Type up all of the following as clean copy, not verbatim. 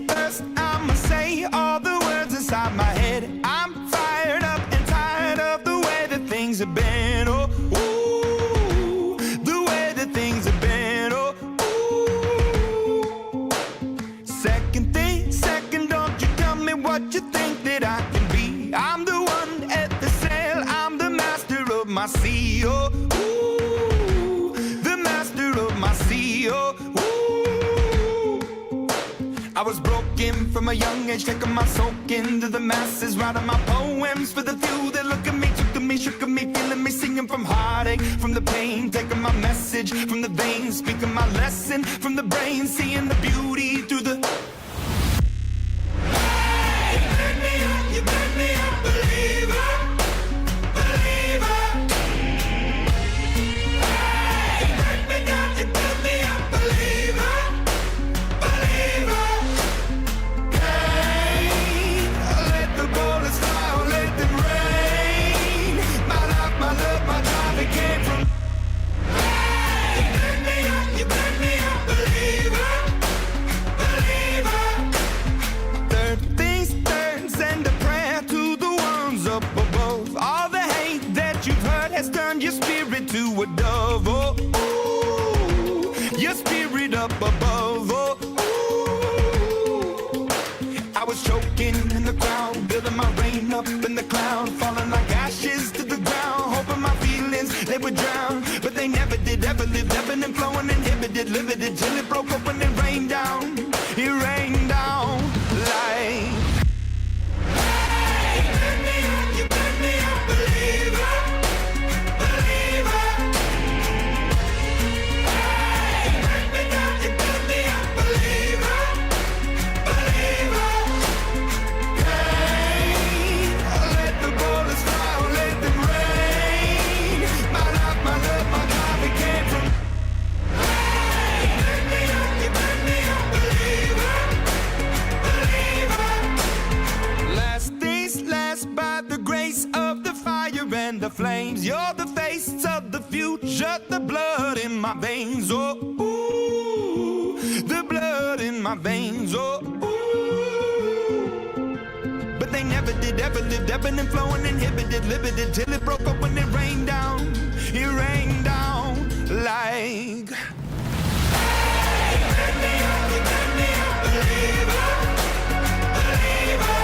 First, I'ma say all the words inside my head. I'm fired up and tired of the way that things have been. Oh, ooh, the way that things have been. Oh, ooh. Second, don't you tell me what you think that I can be. I'm the one at the sail, I'm the master of my sea. Oh, ooh, the master of my sea. Oh, I was broken from a young age, taking my soak into the masses, writing my poems for the few that look at me, took to me, shook at me, feeling me, singing from heartache, from the pain, taking my message from the veins, speaking my lesson from the brain, seeing the beauty through the... Hey, you made me a believer, believer. Hey, you break me down, you build me a believer, believer. Turned your spirit to a dove, oh, ooh, your spirit up above, oh, ooh. I was choking in the crowd, building my rain up in the cloud, falling like ashes to the ground, hoping my feelings, they would drown, but they never did, ever lived, ebbing and flowing, inhibited, limited, till it broke open and rained down, it rained down like... Hey, you made me a believer. The flames, you're the face of the future, the blood in my veins, oh, ooh, the blood in my veins, oh, ooh. But they never did, ever lived, ebbing and flowing, inhibited, limited, till it broke up when it rained down like... Hey, you made me a believer, believer.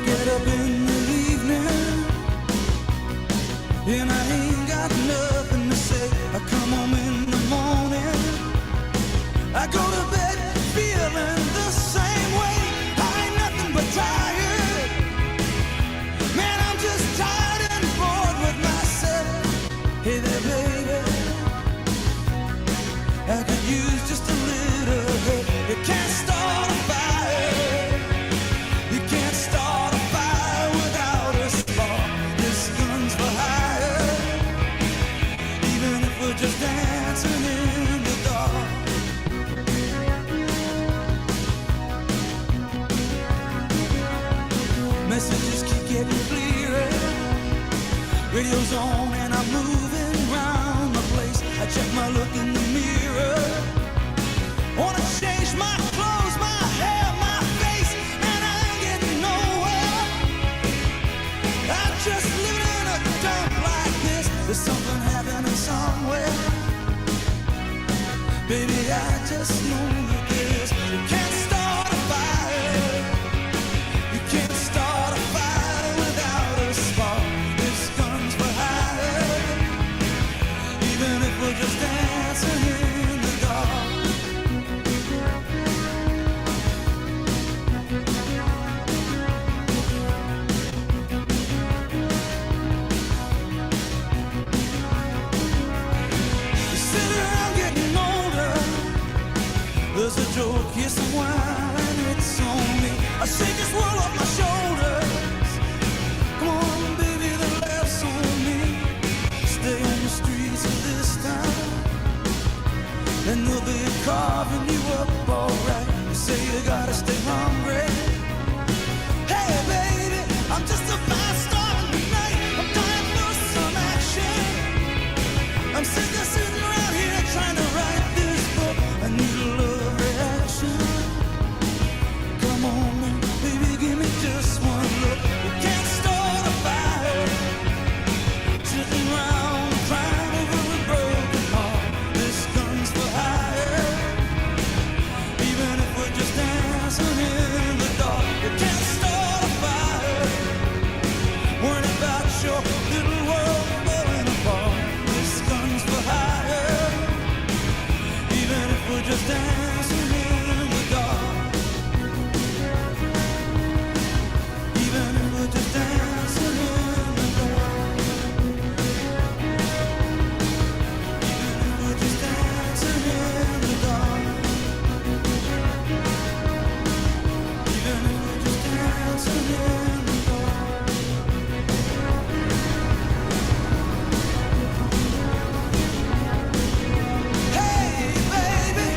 Get up in the evening and I ain't got nothing to say. I come home in the morning, I go to bed feeling the same way. I ain't nothing but tired, man, I'm just tired and bored with myself. Hey there baby, I could use just a little help. You can't start a fire, you can't start a fire without a spark. This gun's for hire, even if we're just dancing in the dark. Messages keep getting clearer, radio's on and I'm moving around the place. I check my look in the mirror, wanna change my clothes, my hair, my face, and I ain't getting nowhere. I'm just living in a dump like this. There's something happening somewhere. Baby, I just know that this. You can't start a fire, you can't start a fire without a spark. This gun's for hire, even if we're just dancing in the dark. say you gotta stay hungry. Hey baby, I'm just a fast star in the night. I'm dying for some action. I'm sick of sitting around here trying to write this book. I need a love reaction. Come on now, baby, give me just one look. We can't start a fire, sitting around crying over a broken heart. This gun's for hire, even if we're just dancing in the dark. We can't start a fire, worrying about your little world falling apart. This gun's for hire, even if we're just dancing in the dark. Even if we're just dancing in the dark. Even if we're just dancing in the dark. Even if we're just dancing in the dark. Hey, baby.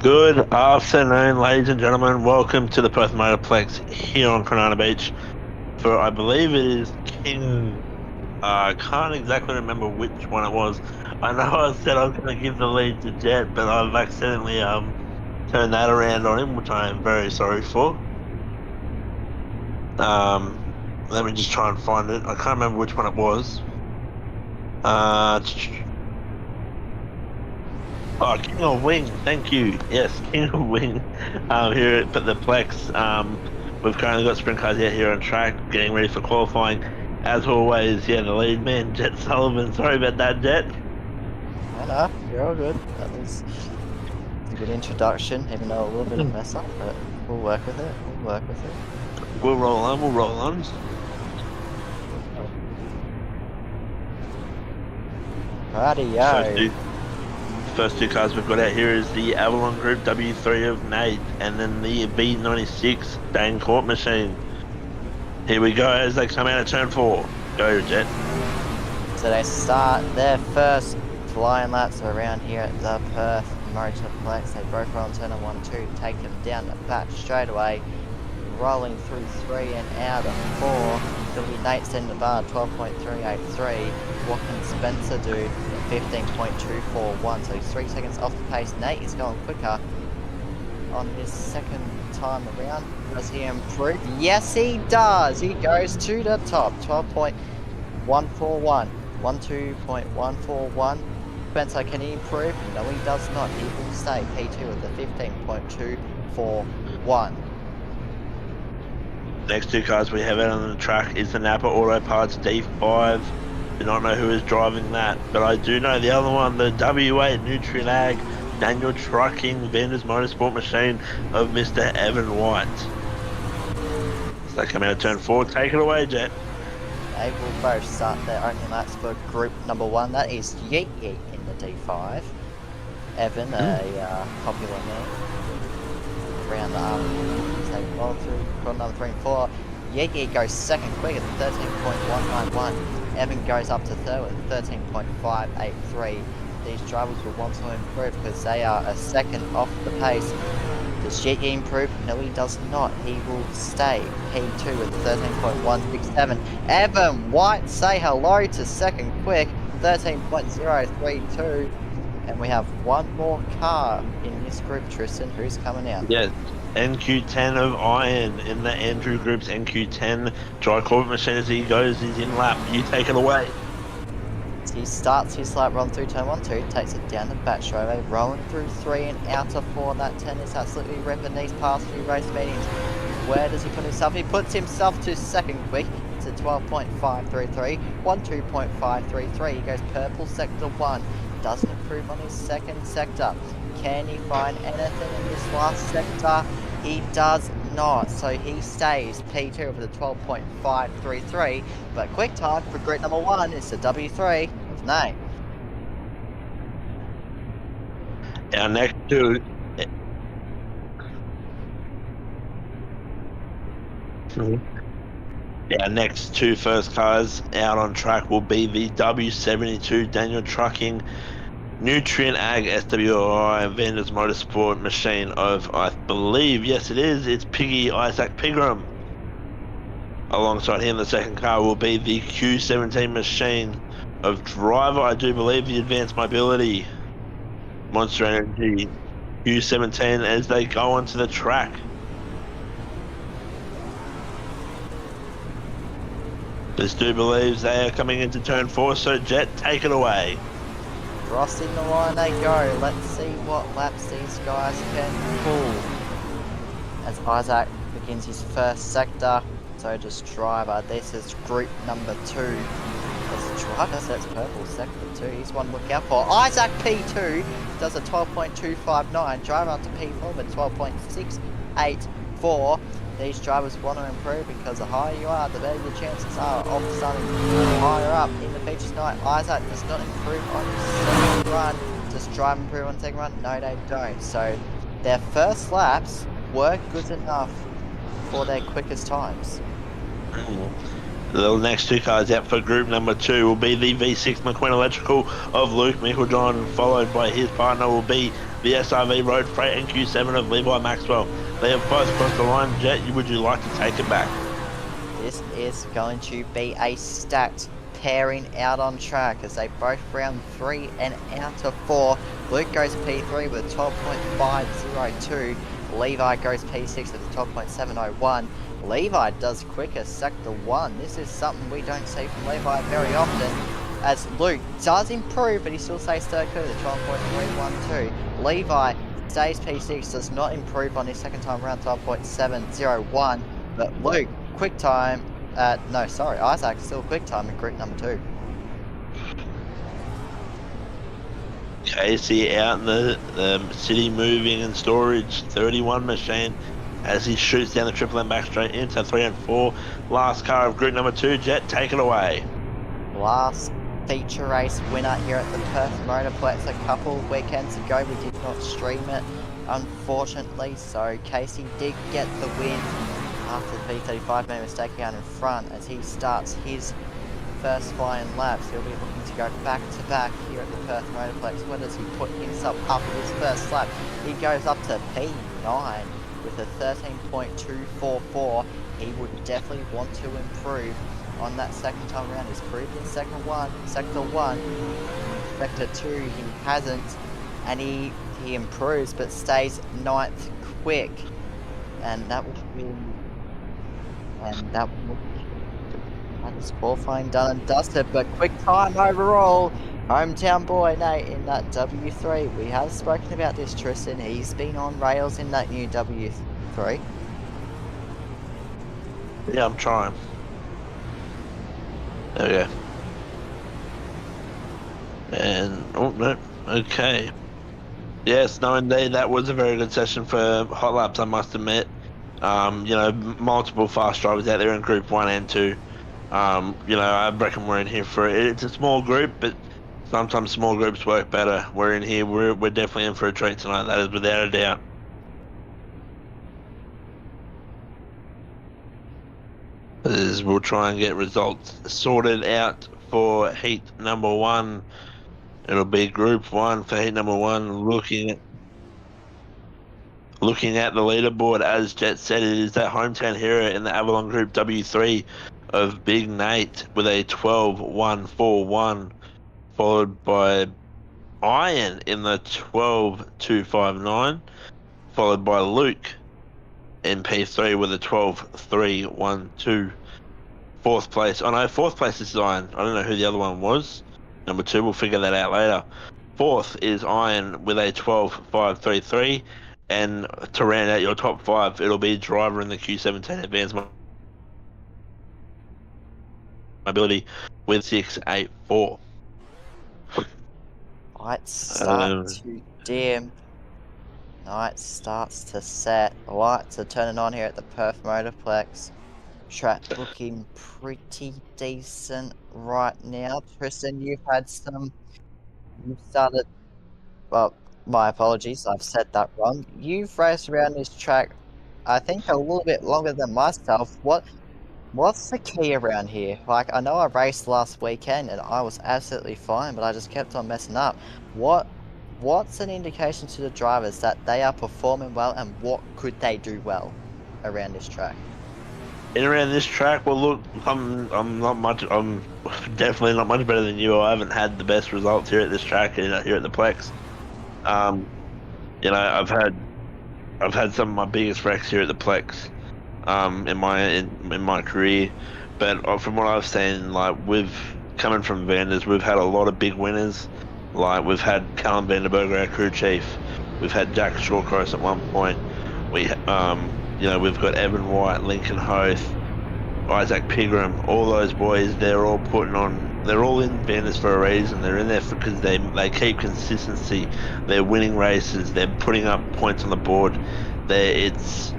Good afternoon, ladies and gentlemen. Welcome to the Perth Motorplex here on Cronulla Beach for, I believe it is King. I can't exactly remember which one it was. I know I said I was going to give the lead to Jet, but I've accidentally turned that around on him, which I am very sorry for. Let me just try and find it. I can't remember which one it was. Oh, King of Wing, thank you. Yes, King of Wing. Here at the Plex, we've currently got sprint cars out here on track, getting ready for qualifying. As always, yeah, the lead man, Jet Sullivan. Sorry about that, Jet. No, you're all good. That was a good introduction, even though a little bit of a mess up, but we'll work with it. We'll work with it. We'll roll on, we'll roll on. Rightio. First two cars we've got out here is the Avalon Group W3 of Nate, and then the B96 Dane Court Machine. Here we go as they come out of turn 4. Go, Jet. So they start their first flying laps around here at the Perth Motorplex. They broke on turn 1 and 2, take them down the back straight away, rolling through 3 and out of 4. Billy Nate's in the bar, 12.383. What can Spencer do? 15.241, so he's 3 seconds off the pace. Nate is going quicker on this second time around. Does he improve? Yes, he does. He goes to the top, 12.141, 12.141. Spencer, can he improve? No, he does not. He will stay P2 with the 15.241. Next two cars we have out on the track is the Napa Auto Parts D5. Do not know who is driving that, but I do know the other one, the W8 Nutrilag Daniel Trucking Vendors Motorsport Machine of Mr. Evan White. So they come out of turn 4. Take it away, Jet. They will both start their opening laps for group number 1. That is Yeet Yeet in the D5. Evan, a popular name around the arm. They roll through corner number 3 and 4. Yeet Yeet goes second quick at 13.191. Evan goes up to third with 13.583. These drivers will want to improve because they are a second off the pace. Does Yeet Yeet improve? No, he does not. He will stay P2 with 13.167. Evan White, say hello to second quick, 13.032. And we have one more car in this group, Tristan. Who's coming out? Yes, NQ10 of Iron in the Andrew Group's NQ10 dry Corvette machine. As he goes, he's in lap. You take it away. He starts his lap run through turn 1, 2, takes it down the back straightaway, rolling through 3 and out of 4. That 10 is absolutely ripping these past few race meetings. Where does he put himself? He puts himself to second quick. It's a 12.533, 12.533. He goes purple sector 1. Doesn't improve on his second sector. Can he find anything in this last sector? He does not, so he stays P2 with a 12.533, but quick time for group number 1 is the W3 of Nate. Our next two. Our next two first cars out on track will be the W72 Daniel Trucking Nutrient Ag SWI Vendors Motorsport machine of, I believe, yes it is, it's Piggy Isaac Pigram. Alongside him, the second car will be the Q17 machine of driver, I do believe, the Advanced Mobility Monster Energy Q17 as they go onto the track. This do believes they are coming into turn 4, so Jet, take it away. Crossing the line they go. Let's see what laps these guys can pull. As Isaac begins his first sector, so does driver. This is group number 2. As driver sets purple, sector 2. He's one to look out for. Isaac P2 does a 12.259. Driver up to P4 with 12.684. These drivers want to improve because the higher you are, the better your chances are of starting higher up in the features tonight. Isaac does not improve on his second run. Does drive improve on the second run? No, they don't. So their first laps were good enough for their quickest times. The next two cars out for group number 2 will be the V6 McQueen Electrical of Luke Micklejohn, followed by his partner will be the SRV Road Freight and Q7 of Levi Maxwell. They have both crossed the line. Jet, would you like to take it back? This is going to be a stacked pairing out on track as they both round 3 and out of 4. Luke goes P3 with a 12.502. Levi goes P6 with a 12.701. Levi does quicker sector 1. This is something we don't see from Levi very often, as Luke does improve, but he still stays third with a 12.312. Levi stays P6, does not improve on his second time around, 12.701. But Luke, quick time, Isaac still quick time in group number 2. Casey out in the city moving and storage 31 machine as he shoots down the Triple M back straight into 3 and 4. Last car of group number 2, Jet, take it away. Last feature race winner here at the Perth Motorplex a couple weekends ago. We did not stream it, unfortunately, so Casey did get the win after the V35 made a mistake out in front as he starts his first flying laps. He'll be looking to go back to back here at the Perth Motorplex. Where does he put himself up in his first lap? He goes up to P9 with a 13.244. He would definitely want to improve on that second time around. He's proved in sector 1, sector 2 he hasn't, and he improves but stays 9th quick, and that is qualifying done and dusted. But quick time overall, hometown boy Nate in that W3. We have spoken about this, Tristan. He's been on rails in that new W3. Yeah, I'm trying. There we go. And, oh no, okay. Yes, no indeed, that was a very good session for hot laps, I must admit. Multiple fast drivers out there in group 1 and 2. I reckon we're in here for it. It's a small group, but sometimes small groups work better. We're in here, we're definitely in for a treat tonight, that is without a doubt. As we'll try and get results sorted out for heat number 1. It'll be group 1 for heat number 1, looking at the leaderboard. As Jet said, it is that hometown hero in the Avalon Group W3 of Big Nate with a 12.141, followed by Iron in the 12.259, followed by Luke in P3 with a 12.312. Fourth place. Oh no, fourth place is Iron. I don't know who the other one was. Number 2, we'll figure that out later. Fourth is Iron with a 12.533. And to round out your top 5, it'll be driver in the Q17 Advanced Mobility with 684. Might start to dim. Night starts to set. The lights are turning on here at the Perth Motorplex. Track looking pretty decent right now. Tristan, you've started, well, my apologies, I've said that wrong. You've raced around this track, I think, a little bit longer than myself. What's the key around here? Like, I know I raced last weekend and I was absolutely fine, but I just kept on messing up. What's an indication to the drivers that they are performing well, and what could they do well around this track? In around this track, well, look, I'm not much. I'm definitely not much better than you. I haven't had the best results here at this track, here at the Plex. You know, I've had some of my biggest wrecks here at the Plex, in my career. But from what I've seen, like, coming from Vanders, we've had a lot of big winners. Like, we've had Callum Vanderberger, our crew chief. We've had Jack Shawcross at one point. You know, we've got Evan White, Lincoln Hoth, Isaac Pigram, all those boys. They're all in Vanders for a reason. They're in there because they keep consistency. They're winning races. They're putting up points on the board. It's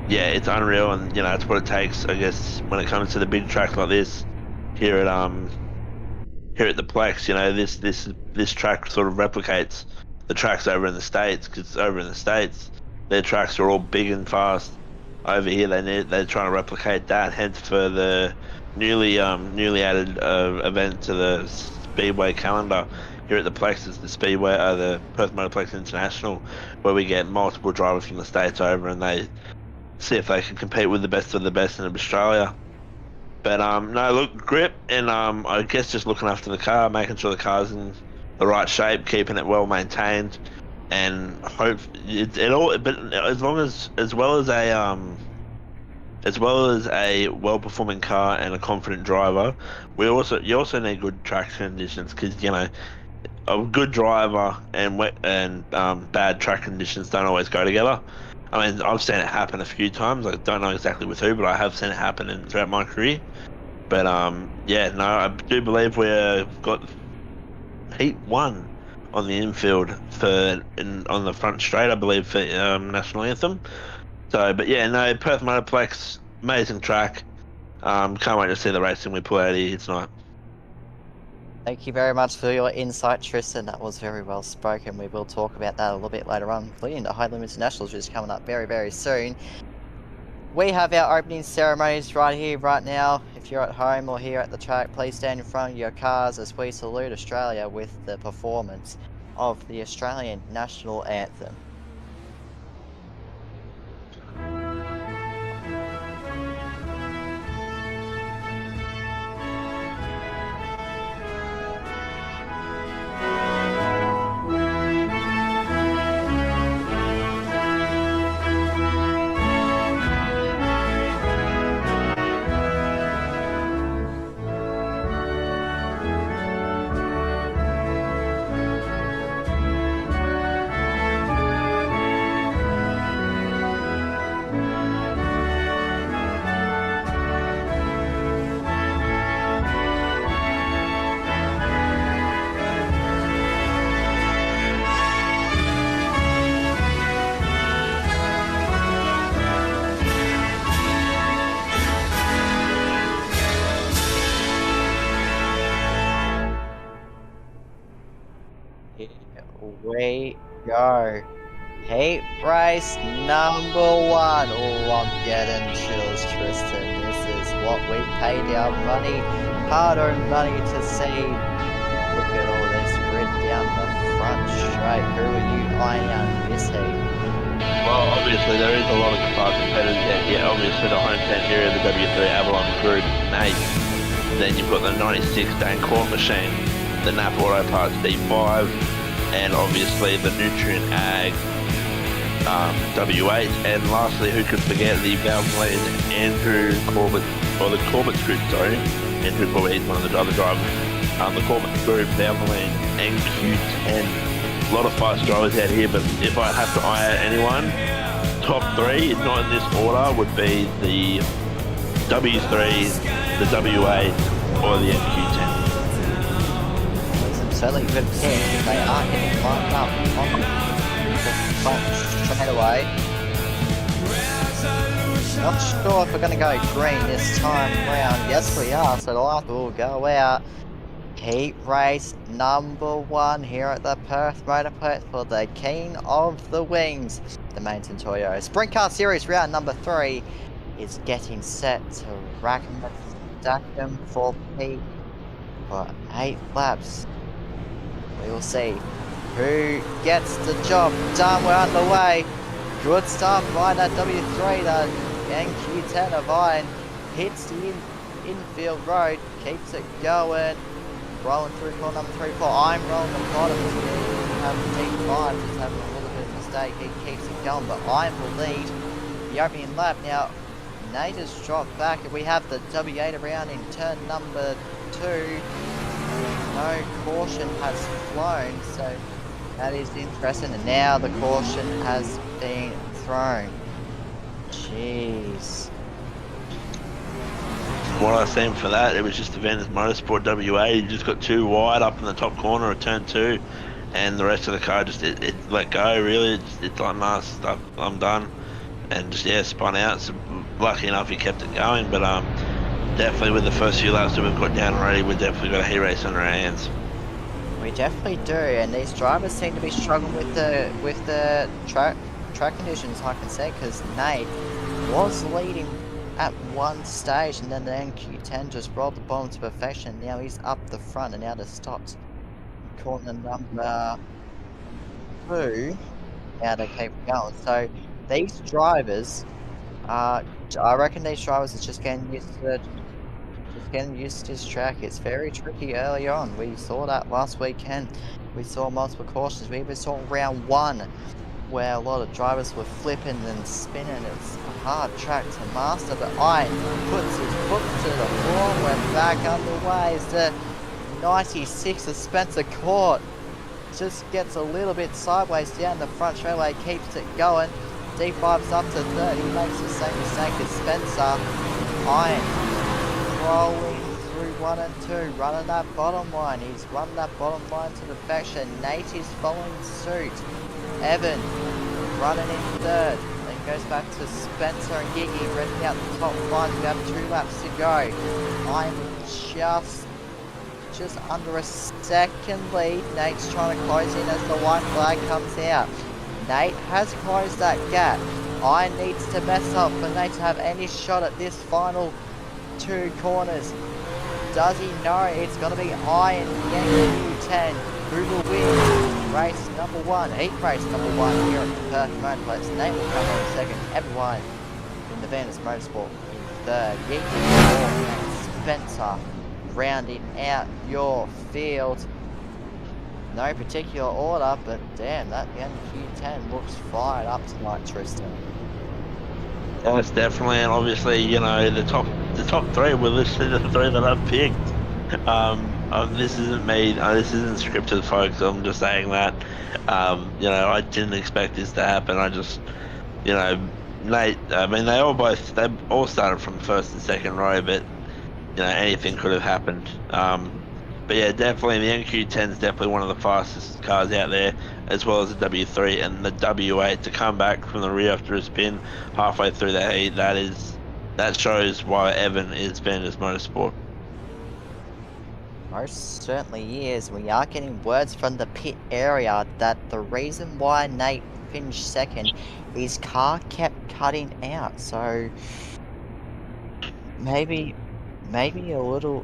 unreal, and you know, it's what it takes, I guess, when it comes to the big tracks like this here at the Plex. You know, this track sort of replicates the tracks over in the States, because over in the States, their tracks are all big and fast. Over here, they're trying to replicate that. Hence, for the newly added event to the Speedway calendar here at the Plex is the Speedway, the Perth Motorplex International, where we get multiple drivers from the States over, and they see if they can compete with the best of the best in Australia. But no, look, grip, and I guess just looking after the car, making sure the car's in the right shape, keeping it well maintained. And hope it all, but as well as a well-performing car and a confident driver, you also need good track conditions, because you know, a good driver and bad track conditions don't always go together. I mean, I've seen it happen a few times. I don't know exactly with who, but I have seen it happen throughout my career. But yeah, no, I do believe we've got Heat 1 on the infield on the front straight, I believe, for National Anthem. So, but yeah, no, Perth Motorplex, amazing track. Can't wait to see the racing we pull out here tonight. Thank you very much for your insight, Tristan. That was very well spoken. We will talk about that a little bit later on. Leading to High Limit Internationals, which is coming up very, very soon. We have our opening ceremonies right here, right now. If you're at home or here at the track, please stand in front of your cars as we salute Australia with the performance of the Australian National Anthem. We go. Heat race number 1. Oh, I'm getting chills, Tristan. This is what we paid our money, hard-earned money to see. Look at all this grid down the front straight. Who are you eyeing on this heat? Well, obviously there is a lot of car competitors there. Yeah, obviously the hometown here, the W3 Avalon Group 8. Then you've got the 96 Dancorp machine, the Napa Auto Parts D5, and obviously the Nutrient Ag W8, and lastly, who could forget the Valvoline Andrew Corbett, or the Corbett Group, sorry, Andrew Corbett, he's one of the other drivers, the Corbett Group, Valvoline NQ10. A lot of fast drivers out here, but if I have to eye out anyone, top 3, if not in this order, would be the W3, the W8, or the NQ10. Certainly good pick. They are getting lined up on the front straight away. Not sure if we're going to go green this time round. Yes, we are, so the light will go out. Heat race number 1 here at the Perth Motorplex for the King of the Wings, the Maddinton Toyo. Sprint Car Series round number 3 is getting set to rack and stack them for Pete for 8 laps. We will see who gets the job done. We're underway. Good start by that W3, that NQ10 of Iron hits the infield road, keeps it going. Rolling through corner number 3, 4. I'm rolling the bottom. Have D5 just having a little bit of a mistake. He keeps it going, but I'm will lead the opening lap. Now, Nate has dropped back. We have the W8 around in turn number 2. No caution has flown, so that is interesting. And now the caution has been thrown. Jeez. What I seen for that, it was just the Venus Motorsport WA. You just got too wide up in the top corner of turn 2, and the rest of the car just it let go. Really, it's like, nah, stop, I'm done, and just spun out. So lucky enough, he kept it going. But definitely with the first few laps that we've got down already, we've definitely got a heat race on our hands. We definitely do, and these drivers seem to be struggling with the track conditions, I can say, because Nate was leading at one stage, and then the NQ10 just rolled the bottom to perfection. Now he's up the front, and now just stopped corner number 2. Now they keep going. So these drivers, I reckon these drivers are just getting used to this track. It's very tricky early on. We saw that last weekend. We saw multiple cautions. We even saw round 1 where a lot of drivers were flipping and spinning. It's a hard track to master, but Iron puts his foot to the floor. We're back underway. It's the 96 of Spencer Court. Just gets a little bit sideways down the front straightaway, keeps it going. D5's up to 3rd. He makes the same mistake as Spencer. Iron rolling through 1 and 2, running that bottom line. He's running that bottom line to perfection. Nate is following suit. Evan running in 3rd, then goes back to Spencer and Giggy renting out the top 5. We have 2 laps to go. I'm just under a second lead. Nate's trying to close in as the white flag comes out. Nate has closed that gap. Iron needs to mess up for Nate to have any shot at this final 2 corners. Does he know it's going to be Iron, the NQ10, who will win race number 1, heat race number 1 here at the Perth Motorplex? Nate will come on 2nd, everyone in the Venus Motorsport in 3rd. Yeaton and Spencer rounding out your field. No particular order, but damn, that NQ10 looks fired up tonight, Tristan. Yes, definitely, and obviously, you know, the top 3 were listed the 3 that I've picked. This isn't me. This isn't scripted, folks. I'm just saying that. You know, I didn't expect this to happen. I just, you know, Nate. I mean, they all started from 1st and 2nd row, but you know, anything could have happened. But yeah, definitely the NQ10 is definitely one of the fastest cars out there, as well as the W3 and the W8 to come back from the rear after a spin halfway through that heat. That shows why Evan is Venus Motorsport. Most certainly is. We are getting words from the pit area that the reason why Nate finished 2nd, his car kept cutting out. So maybe a little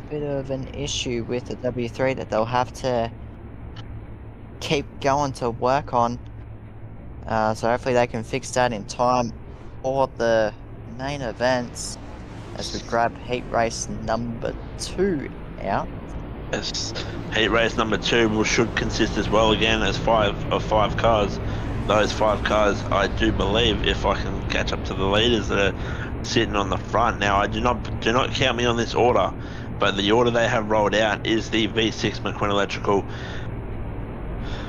bit of an issue with the W3 that they'll have to keep going to work on. So hopefully they can fix that in time for the main events as we grab heat race number 2 out. Yes, heat race number 2 should consist as well again as 5 cars. Those 5 cars, I do believe, if I can catch up to the leaders that are sitting on the front. Now, I do not count me on this order, but the order they have rolled out is the V6 McQueen Electrical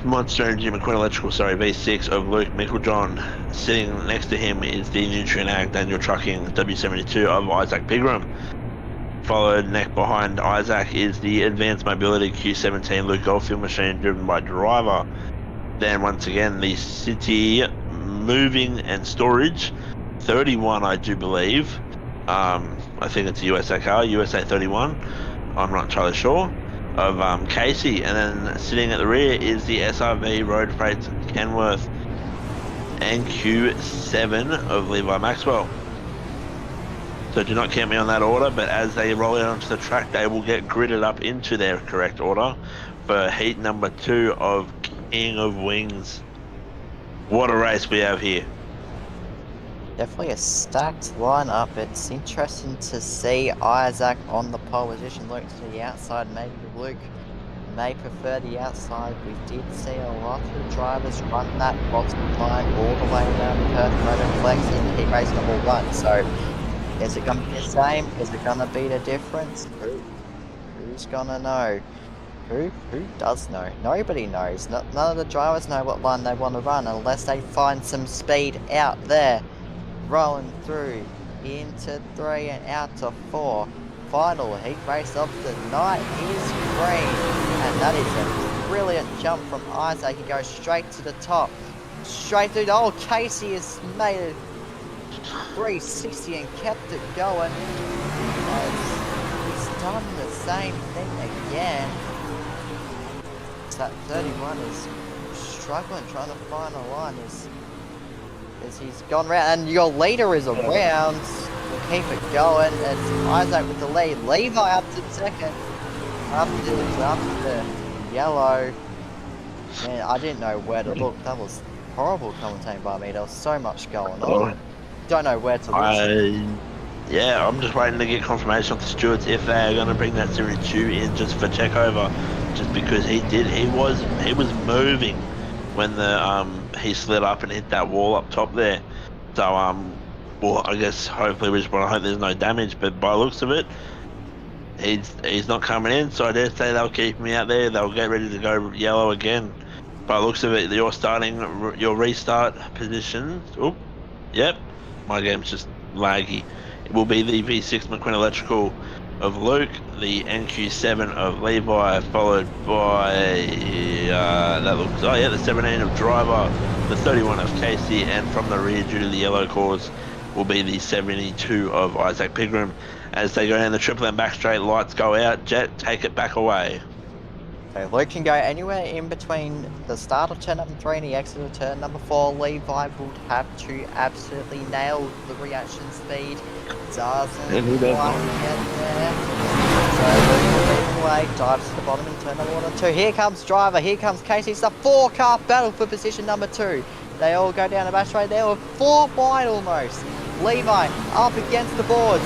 Monster Energy McQueen Electrical, V6 of Luke Micklejohn. Sitting next to him is the Nutrient Ag Daniel Trucking W72 of Isaac Pigram. Followed neck behind Isaac is the Advanced Mobility Q17 Luke Goldfield machine driven by Driver. Then once again, the City Moving and Storage 31, I do believe. I think it's a USA car, USA 31. I'm not entirely sure. Of Casey, and then sitting at the rear is the SRV Road Freight Kenworth NQ7 of Levi Maxwell. So do not count me on that order, but as they roll out onto the track, they will get gridded up into their correct order for heat number 2 of King of Wings. What a race we have here. Definitely a stacked lineup. It's interesting to see Isaac on the pole position. Luke to the outside. Maybe Luke may prefer the outside. We did see a lot of drivers run that bottom line all the way around Perth Motorplex in heat race number 1. So is it going to be the same? Is it going to be the difference? Who's going to know? Who does know? Nobody knows. None of the drivers know what line they want to run unless they find some speed out there. Rolling through into 3 and out to 4. Final heat race of the night is green, and that is a brilliant jump from Isaac. He goes straight to the top, straight through. Oh, Casey has made it 360 and kept it going. He's done the same thing again. That 31 is struggling, trying to find a line. As he's gone round, and your leader is around. We'll keep it going. It's Isaac with the lead. Levi up to second. Up to the yellow. Man, I didn't know where to look. That was horrible commentating by me. There was so much going on. Don't know where to look. Yeah, I'm just waiting to get confirmation of the stewards if they are going to bring that Series 2 in just for check over. Just because he was moving when the he slid up and hit that wall up top there. So well, I guess hopefully we just want to hope there's no damage, but by the looks of it, he's not coming in, so I dare say they'll keep me out there. They'll get ready to go yellow again. By the looks of it, you're starting your restart position. Oop, yep, my game's just laggy. It will be the V6 McQueen Electrical of Luke, the NQ7 of Levi, followed by the 17 of Driver, the 31 of Casey, and from the rear due to the yellow cause will be the 72 of Isaac Pigram. As they go down the triple and back straight, lights go out. Jet, take it back away. So Luke can go anywhere in between the start of turn number 3 and the exit of turn number 4. Levi would have to absolutely nail the reaction speed. Doesn't quite get there. So Luke will lead the way, dives to the bottom in turn number 1 and 2. Here comes Driver, here comes Casey. It's a 4-car battle for position number 2. They all go down the back straight. They were 4 wide almost. Levi up against the boards.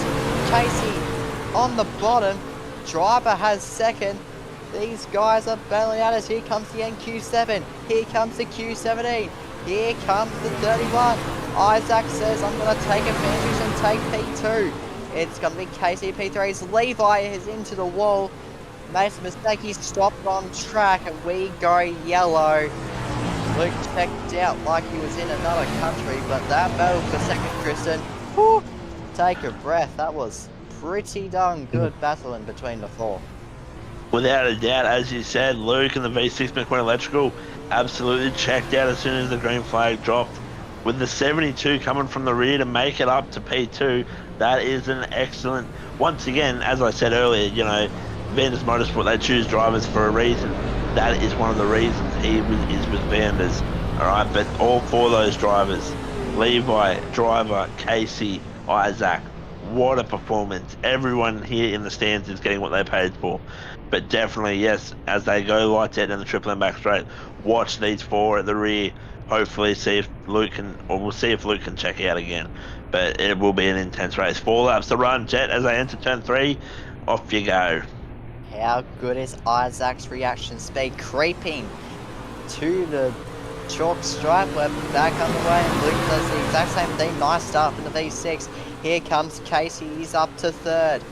Casey on the bottom. Driver has second. These guys are battling at us. Here comes the NQ7. Here comes the Q17. Here comes the 31. Isaac says, I'm going to take advantage and take P2. It's going to be Casey P3's. Levi is into the wall. Makes a mistake. He's stopped on track and we go yellow. Luke checked out like he was in another country, but that battle for second, Kristen, whew, take a breath. That was pretty darn good battling between the 4. Without a doubt, as you said, Luke and the V6 McQueen Electrical absolutely checked out as soon as the green flag dropped. With the 72 coming from the rear to make it up to P2, that is an excellent... Once again, as I said earlier, you know, Vanders Motorsport, they choose drivers for a reason. That is one of the reasons he is with Vanders. Alright, but all 4 of those drivers, Levi, Driver, Casey, Isaac, what a performance. Everyone here in the stands is getting what they paid for. But definitely, yes, as they go lights out down the triple and back straight, watch these 4 at the rear. Hopefully see if Luke can, or we'll see if Luke can check out again. But it will be an intense race. 4 laps to run, Jet, as they enter turn 3. Off you go. How good is Isaac's reaction speed? Creeping to the chalk stripe. We're back underway and Luke does the exact same thing. Nice start for the V6. Here comes Casey, he's up to 3rd.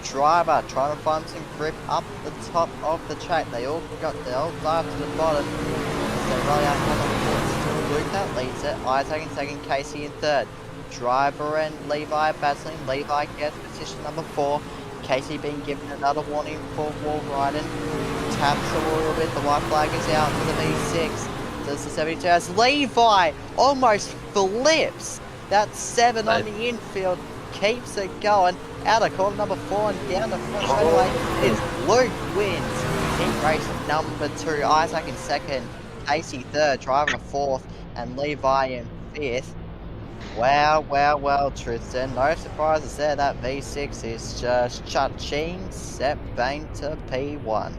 Driver trying to find some grip up the top of the track. They all dive to the bottom. As they rally out on the foot. Still Luke that leads it. Isaac in 2nd, Casey in 3rd. Driver and Levi battling. Levi gets position number 4. Casey being given another warning for wall riding. Taps a little bit. The white flag is out for the V6. does the 72 as Levi almost flips. That 7 on the infield keeps it going. Out of corner number 4 and down the front straightaway is Luke wins in race number 2. Isaac in second, Casey third, driving a fourth, and Levi in fifth. Well, Tristan, no surprises there. That V6 is just cha-ching, set bang to P1.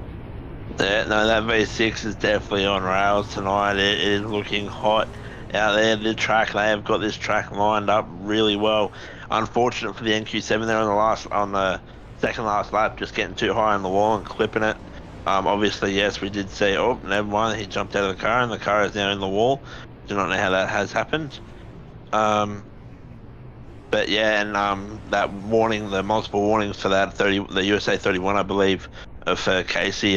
Yeah, no, that V6 is definitely on rails tonight. It is looking hot out there. The track, they have got this track lined up really well. Unfortunate for the NQ7 there on the second last lap, just getting too high on the wall and clipping it. Obviously, yes, we did see, oh, never mind, he jumped out of the car and the car is now in the wall. Do not know how that has happened. But yeah, and that warning, the multiple warnings for that the USA 31, I believe, of Casey,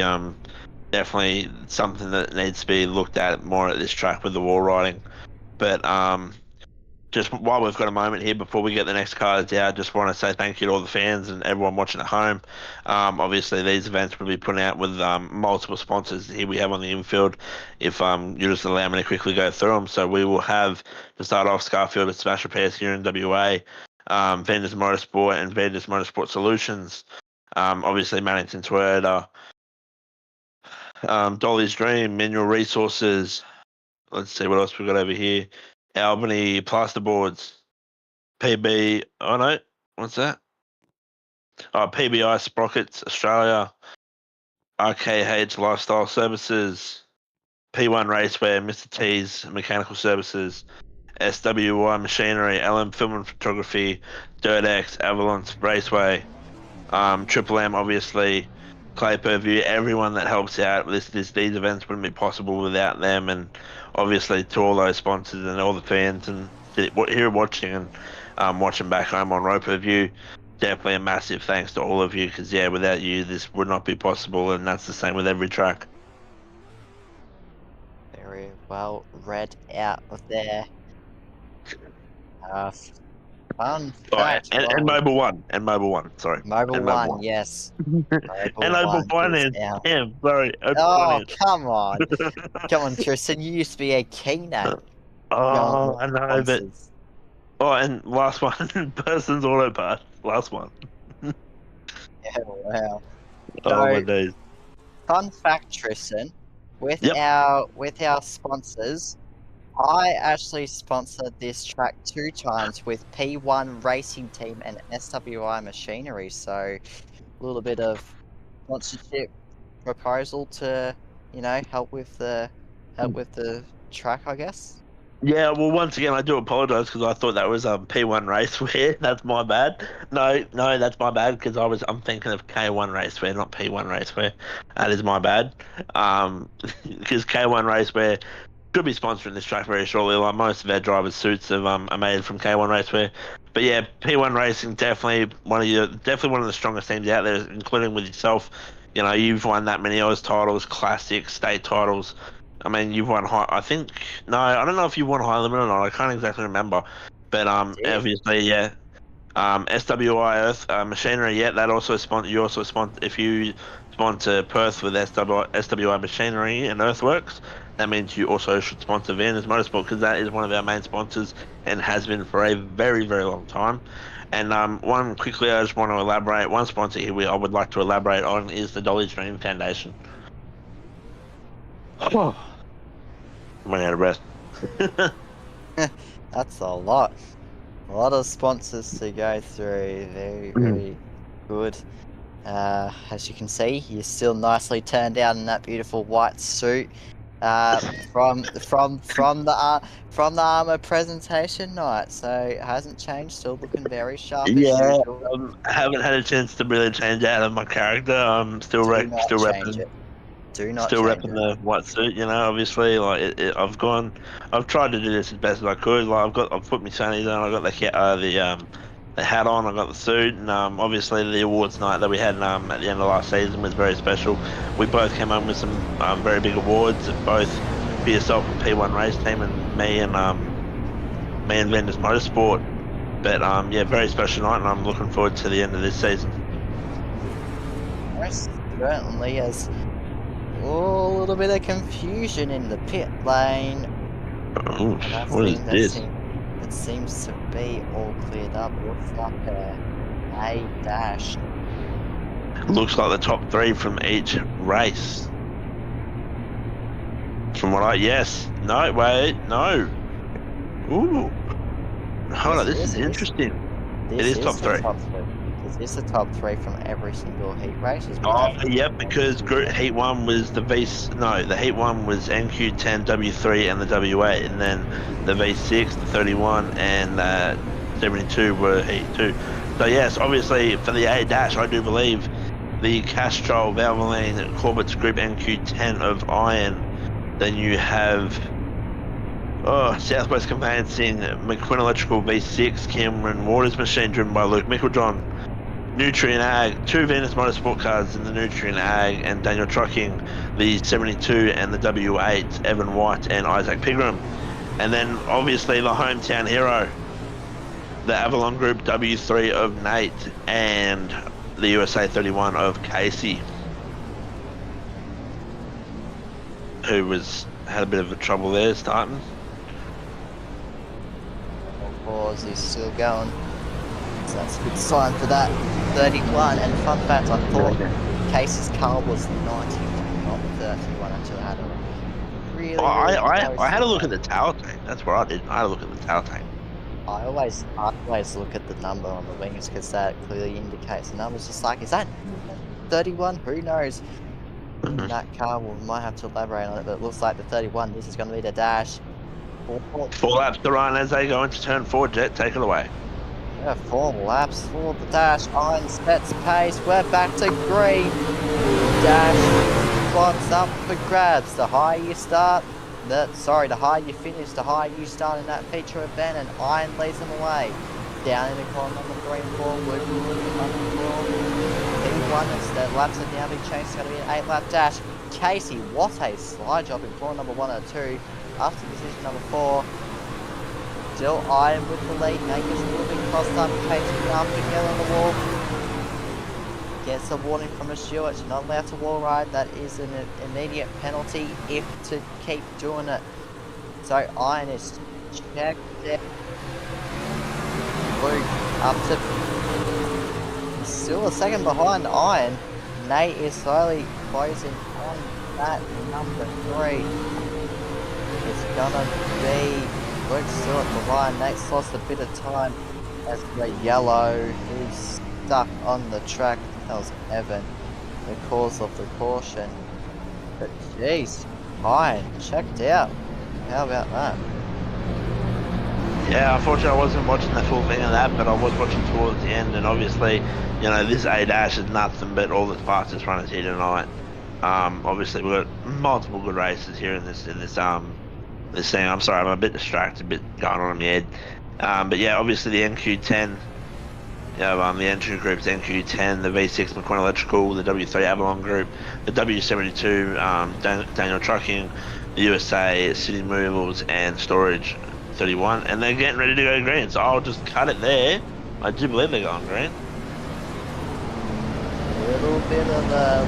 definitely something that needs to be looked at more at this track with the wall riding. But just while we've got a moment here before we get the next cars out, just want to say thank you to all the fans and everyone watching at home. Obviously, these events will be put out with multiple sponsors. Here we have on the infield. If you just allow me to quickly go through them. So we will have, to start off, Scarfield at Smash Repairs here in WA, Vendors Motorsport and Vendors Motorsport Solutions. Obviously, Maddinton Toyota, Dolly's Dream, Mineral Resources. Let's see what else we've got over here. Albany Plasterboards, PB. Oh no, what's that? Oh, PBI Sprockets Australia, RKH Lifestyle Services, P1 Racewear, Mr. T's Mechanical Services, SWI Machinery, LM Film and Photography, DirtX, Avalon Raceway, Triple M, obviously, Clay Purview, everyone that helps out. These events wouldn't be possible without them, and obviously to all those sponsors and all the fans and here watching and watching back home on Rope Review. Definitely a massive thanks to all of you, because yeah, without you this would not be possible, and that's the same with every track. Very well read out of there. Fun fact. And Mobile One, sorry. Mobile One, yes. And Mobile Finance. Damn, sorry. Oh, come on. Come on, Tristan. You used to be a keynote. Oh, I know, but... Oh, and last one, Person's Auto Parts. Last one. Yeah, wow. Oh, my days. Fun fact, Tristan. With our sponsors, I actually sponsored this track 2 times with P1 Racing Team and SWI Machinery, so a little bit of sponsorship proposal to, help with the track, I guess. Yeah, well, once again, I do apologise because I thought that was P1 Racewear. That's my bad. No, that's my bad because I'm thinking of K1 Racewear, not P1 Racewear. That is my bad. Because K1 Racewear could be sponsoring this track very shortly. Like most of our drivers' suits are made from K1 Racewear. But yeah, P1 Racing definitely one of the strongest teams out there, including with yourself. You've won that many Oz titles, classic state titles. I mean, you've won high. I don't know if you won high limit or not. I can't exactly remember. But obviously, yeah. SWI Earth Machinery, yeah, that also you also sponsor, if you sponsor Perth with SWI Machinery and Earthworks, that means you also should sponsor Vendors Motorsport, because that is one of our main sponsors and has been for a very, very long time. And one quickly, I just want to elaborate. One sponsor here I would like to elaborate on is the Dolly's Dream Foundation. Oh, I'm running out of breath. That's a lot. A lot of sponsors to go through. Very, very good. As you can see, you're still nicely turned out in that beautiful white suit. From the armor presentation night, so it hasn't changed. Still looking very sharp. Yeah, I haven't had a chance to really change out of my character. I'm still repping. Still repping the white suit, obviously, I've tried to do this as best as I could. I've put my sunnies on, I got the hat on, I got the suit, and obviously the awards night that we had at the end of last season was very special. We both came home with some very big awards, both for yourself and P1 Race Team, and me and Vendors Motorsport. But yeah, very special night, and I'm looking forward to the end of this season. Yes, certainly, as Oh, a little bit of confusion in the pit lane. Ooh, And that what is seems, this? it seems to be all cleared up. Looks like a dash. Looks like the top 3 from each race. From what yes. No, wait, no. Ooh. Hold on, this is interesting. It is top 3. This is the top 3 from every single heat race. Oh, yep, because Heat 1 was the the Heat 1 was NQ10, W3, and the W8, and then the V6, the 31, and 72 were Heat 2. So yes, obviously for the A dash, I do believe the Castrol, Valvoline, Corbett's Group NQ10 of Iron. Then you have Southwest Conveyancing, McQueen Electrical V6, Cameron Waters Machine driven by Luke Mickledron. Nutrient Ag, 2 Venus Motorsport cars in the Nutrient Ag, and Daniel Trucking, the 72 and the W8, Evan White and Isaac Pigram. And then obviously the hometown hero, the Avalon Group W3 of Nate and the USA 31 of Casey, who had a bit of a trouble there starting. Pause, he's still going. So that's a good sign for that 31. And fun fact, I thought Casey's car was 91, not 31 until I had a really, I had a look at the tail tank. That's what I did. I had a look at the tail tank. I always look at the number on the wings because that clearly indicates the number's just like, is that 31? Who knows? That car, we might have to elaborate on it, but it looks like the 31. This is going to be the dash. 4 laps to run as they go into turn 4. Jet, take it away. Yeah, 4 laps for the dash. Iron sets pace. We're back to green. Dash spots up for grabs. The higher you start, the higher you finish, the higher you start in that feature event, and Iron leads them away. Down in the corner number 3 and 4, working a little bit P1 as the laps are now being changed. It's going to be an 8-lap dash. Casey, what a slide job in corner number 1 and 2. After position number 4. Still Iron with the lead. Nate gets a little bit crossed up. Casey after Miller on the wall. Gets a warning from a Stewart. You're not allowed to wall ride. That is an immediate penalty if to keep doing it. So Iron is checked there. Luke up to still a second behind Iron. Nate is slowly closing on that number 3. It's gonna be Luke still at the line. Nate's lost a bit of time as the yellow who's stuck on the track. That was Evan, the cause of the caution. But jeez, Iron checked out. How about that? Yeah, unfortunately I wasn't watching the full thing of that, but I was watching towards the end, and obviously, you know, this A-Dash is nothing but all the fastest runners here tonight. Obviously we've got multiple good races here in this thing. I'm sorry, I'm a bit distracted, a bit going on in my head. But yeah, obviously the NQ10, the entry group's NQ10, the V6 McQueen Electrical, the W3 Avalon Group, the W72 Daniel Trucking, the USA City Movals and Storage 31, and they're getting ready to go green, so I'll just cut it there. I do believe they're going green. A little bit of a...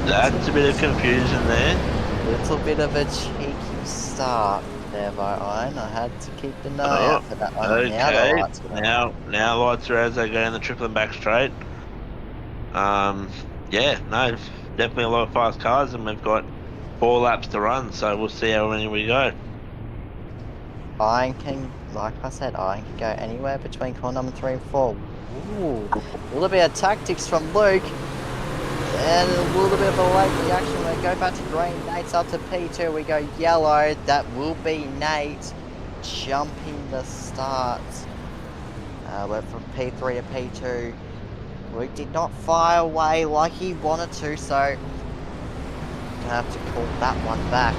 That's a bit of confusion there. Little bit of a cheeky start there by Iron. I had to keep an eye out for that one. Okay, now lights are as they go in the tripling back straight. Yeah, no, definitely a lot of fast cars, and we've got 4 laps to run, so we'll see how many we go. Iron can, like I said, Iron can go anywhere between corner number 3 and 4. Ooh, a little bit of tactics from Luke. And a little bit of a late reaction. We go back to green. Nate's up to P2. We go yellow. That will be Nate jumping the start. Went from P3 to P2. Luke did not fire away like he wanted to, so gonna have to call that one back.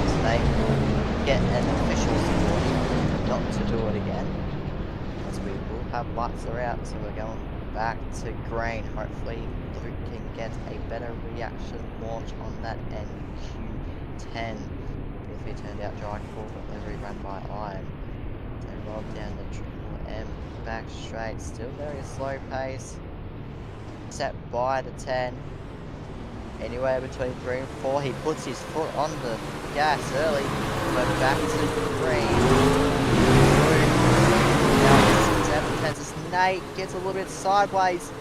So Nate will get an official's warning not to do it again, as we will have lights are out. So we're going back to green. Hopefully Luke can get a better reaction launch on that NQ10. If he turned out dry cool, but livery run by Iron. So roll down the Triple M back straight, still very slow pace. Set by the 10. anywhere between 3 and 4. He puts his foot on the gas early, but back to green. Now this is Evan Kansas. Nate gets a little bit sideways,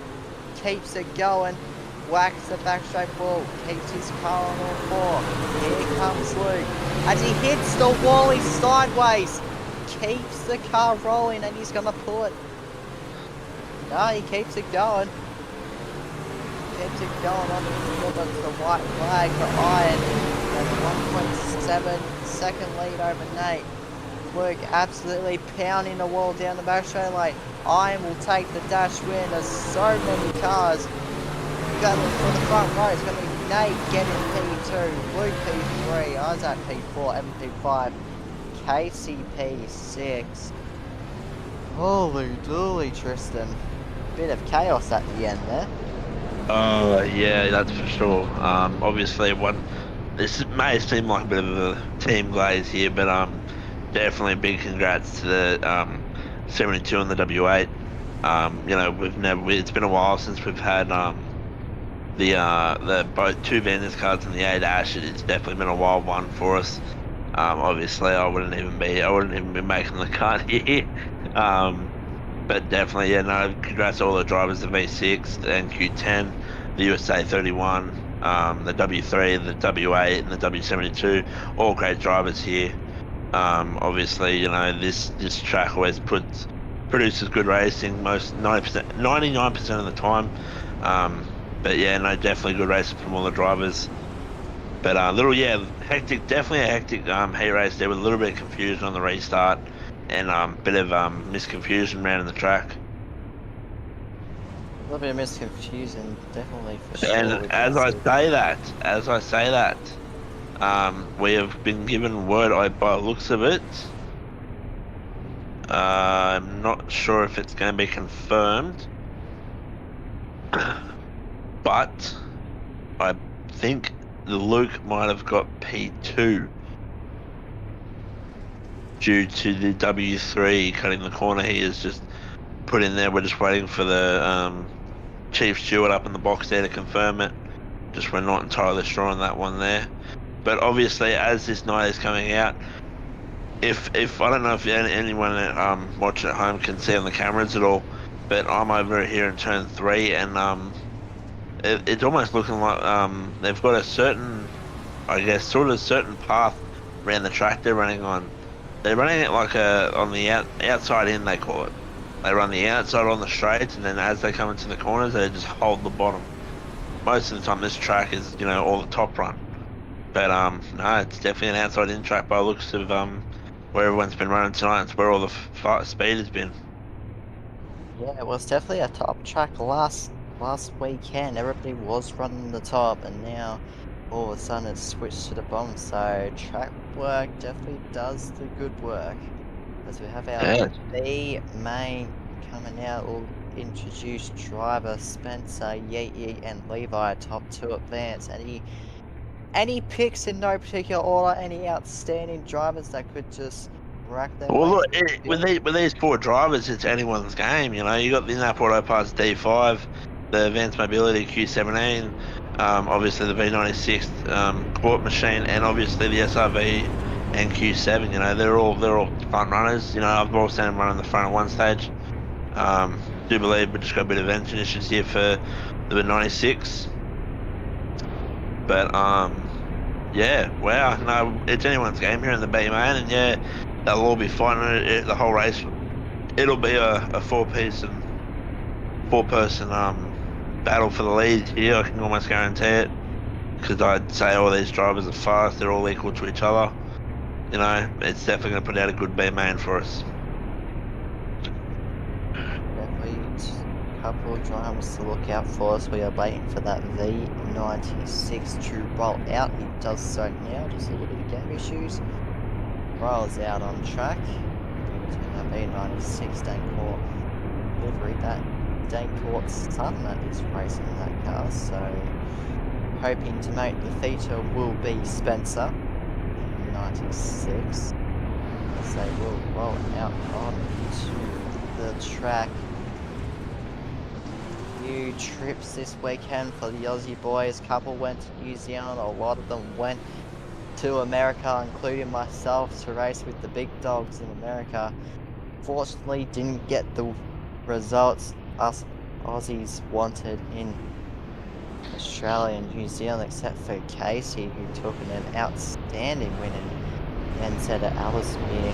keeps it going, whacks the back straight ball, keeps his car on all 4. Here comes Luke. As he hits the wall, he's sideways, keeps the car rolling, and he's gonna pull it. No, he keeps it going. Keeps it going on the field, but it's the white flag for Iron. And 1.7 second lead over Nate. Luke absolutely pounding the wall down the back straight lane. Iron will take the dash win. There's so many cars going for the front row. It's going to be Nate getting P2, Luke P3, Isaac P4, Evan P5, Casey P6. Holy dooly, Tristan. Bit of chaos at the end there. Oh yeah, that's for sure. Obviously, this may seem like a bit of a team glaze here, but definitely big congrats to the 72 and the W8. You know, it's been a while since we've had the both 2 Vendors cards and the 8 Ash. It's definitely been a wild one for us. Obviously, I wouldn't even be making the cut here. But definitely, yeah, no, congrats to all the drivers, the V6, the NQ10, the USA 31, the W3, the W8, and the W72, all great drivers here. Obviously, you know, this track always produces good racing, most 99% of the time. But yeah, no, definitely good racing from all the drivers. But hectic, definitely a hectic heat race there with a little bit of confusion on the restart. And bit of misconfusion around the track. A little bit of misconfusion, definitely for sure. And as I say that, we have been given word by the looks of it. I'm not sure if it's going to be confirmed, but I think the Luke might have got P2. Due to the W3 cutting the corner, he is just put in there. We're just waiting for the Chief Steward up in the box there to confirm it. Just we're not entirely sure on that one there. But obviously, as this night is coming out, if I don't know if anyone watching at home can see on the cameras at all, but I'm over here in turn 3, and it's almost looking like they've got a certain, I guess, sort of certain path around the track they're running on. They're running it like on the outside in, they call it. They run the outside on the straights, and then as they come into the corners, they just hold the bottom. Most of the time, this track is, you know, all the top run. But no, it's definitely an outside in track by the looks of where everyone's been running tonight. It's where all the speed has been. Yeah, it was definitely a top track last weekend. Everybody was running the top, and now all of a sudden it's switched to the bottom. So track work definitely does the good work. As we have our B main coming out, we'll introduce driver Spencer, Yeet and Levi, top 2 advance. Any picks in no particular order? Any outstanding drivers that could just rack their Well, look, with these 4 drivers, it's anyone's game. You know, you got the In-App Auto Parts D5, the Advanced Mobility Q17. Obviously the V96 Court Machine, and obviously the SRV and Q7. You know, they're all front runners. You know, I've all seen them running the front at one stage. Do believe we just got a bit of engine issues here for the V96. But yeah, wow, no, it's anyone's game here in the B main, and yeah, they'll all be fighting it the whole race. It'll be a 4-person battle for the lead here, I can almost guarantee it, because I'd say all these drivers are fast, they're all equal to each other. You know, it's definitely going to put out a good B main for us. Definitely a couple of drivers to look out for us. We are waiting for that V96 to roll out. He does so now, just a little bit of game issues. Rolls out on track. Between that V96 Danecourt livery, that Danecourt's son that is racing that car, so hoping to make the feature will be Spencer, 96, as they will roll out onto the track. few trips this weekend for the Aussie boys. A couple went to New Zealand, a lot of them went to America, including myself, to race with the big dogs in America. Fortunately, didn't get the results us Aussies wanted in Australia and New Zealand, except for Casey, who took an outstanding win in NZ at Ellesmere,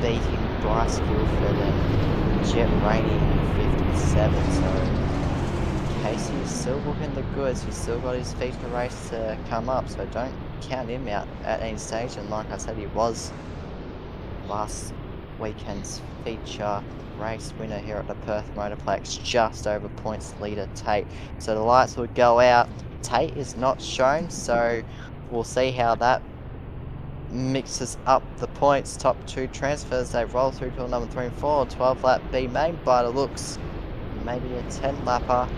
beating Bryce Guilford and Jet Rainey in 57. So Casey is still looking the goods. He's still got his feature race to come up, so don't count him out at any stage. And like I said, he was last weekend's feature race winner here at the Perth Motorplex, just over points leader Tate. So the lights would go out. Tate is not shown, so we'll see how that mixes up the points. Top two transfers, they roll through to number 3 and 4, 12 lap B main by the looks, maybe a 10 lapper.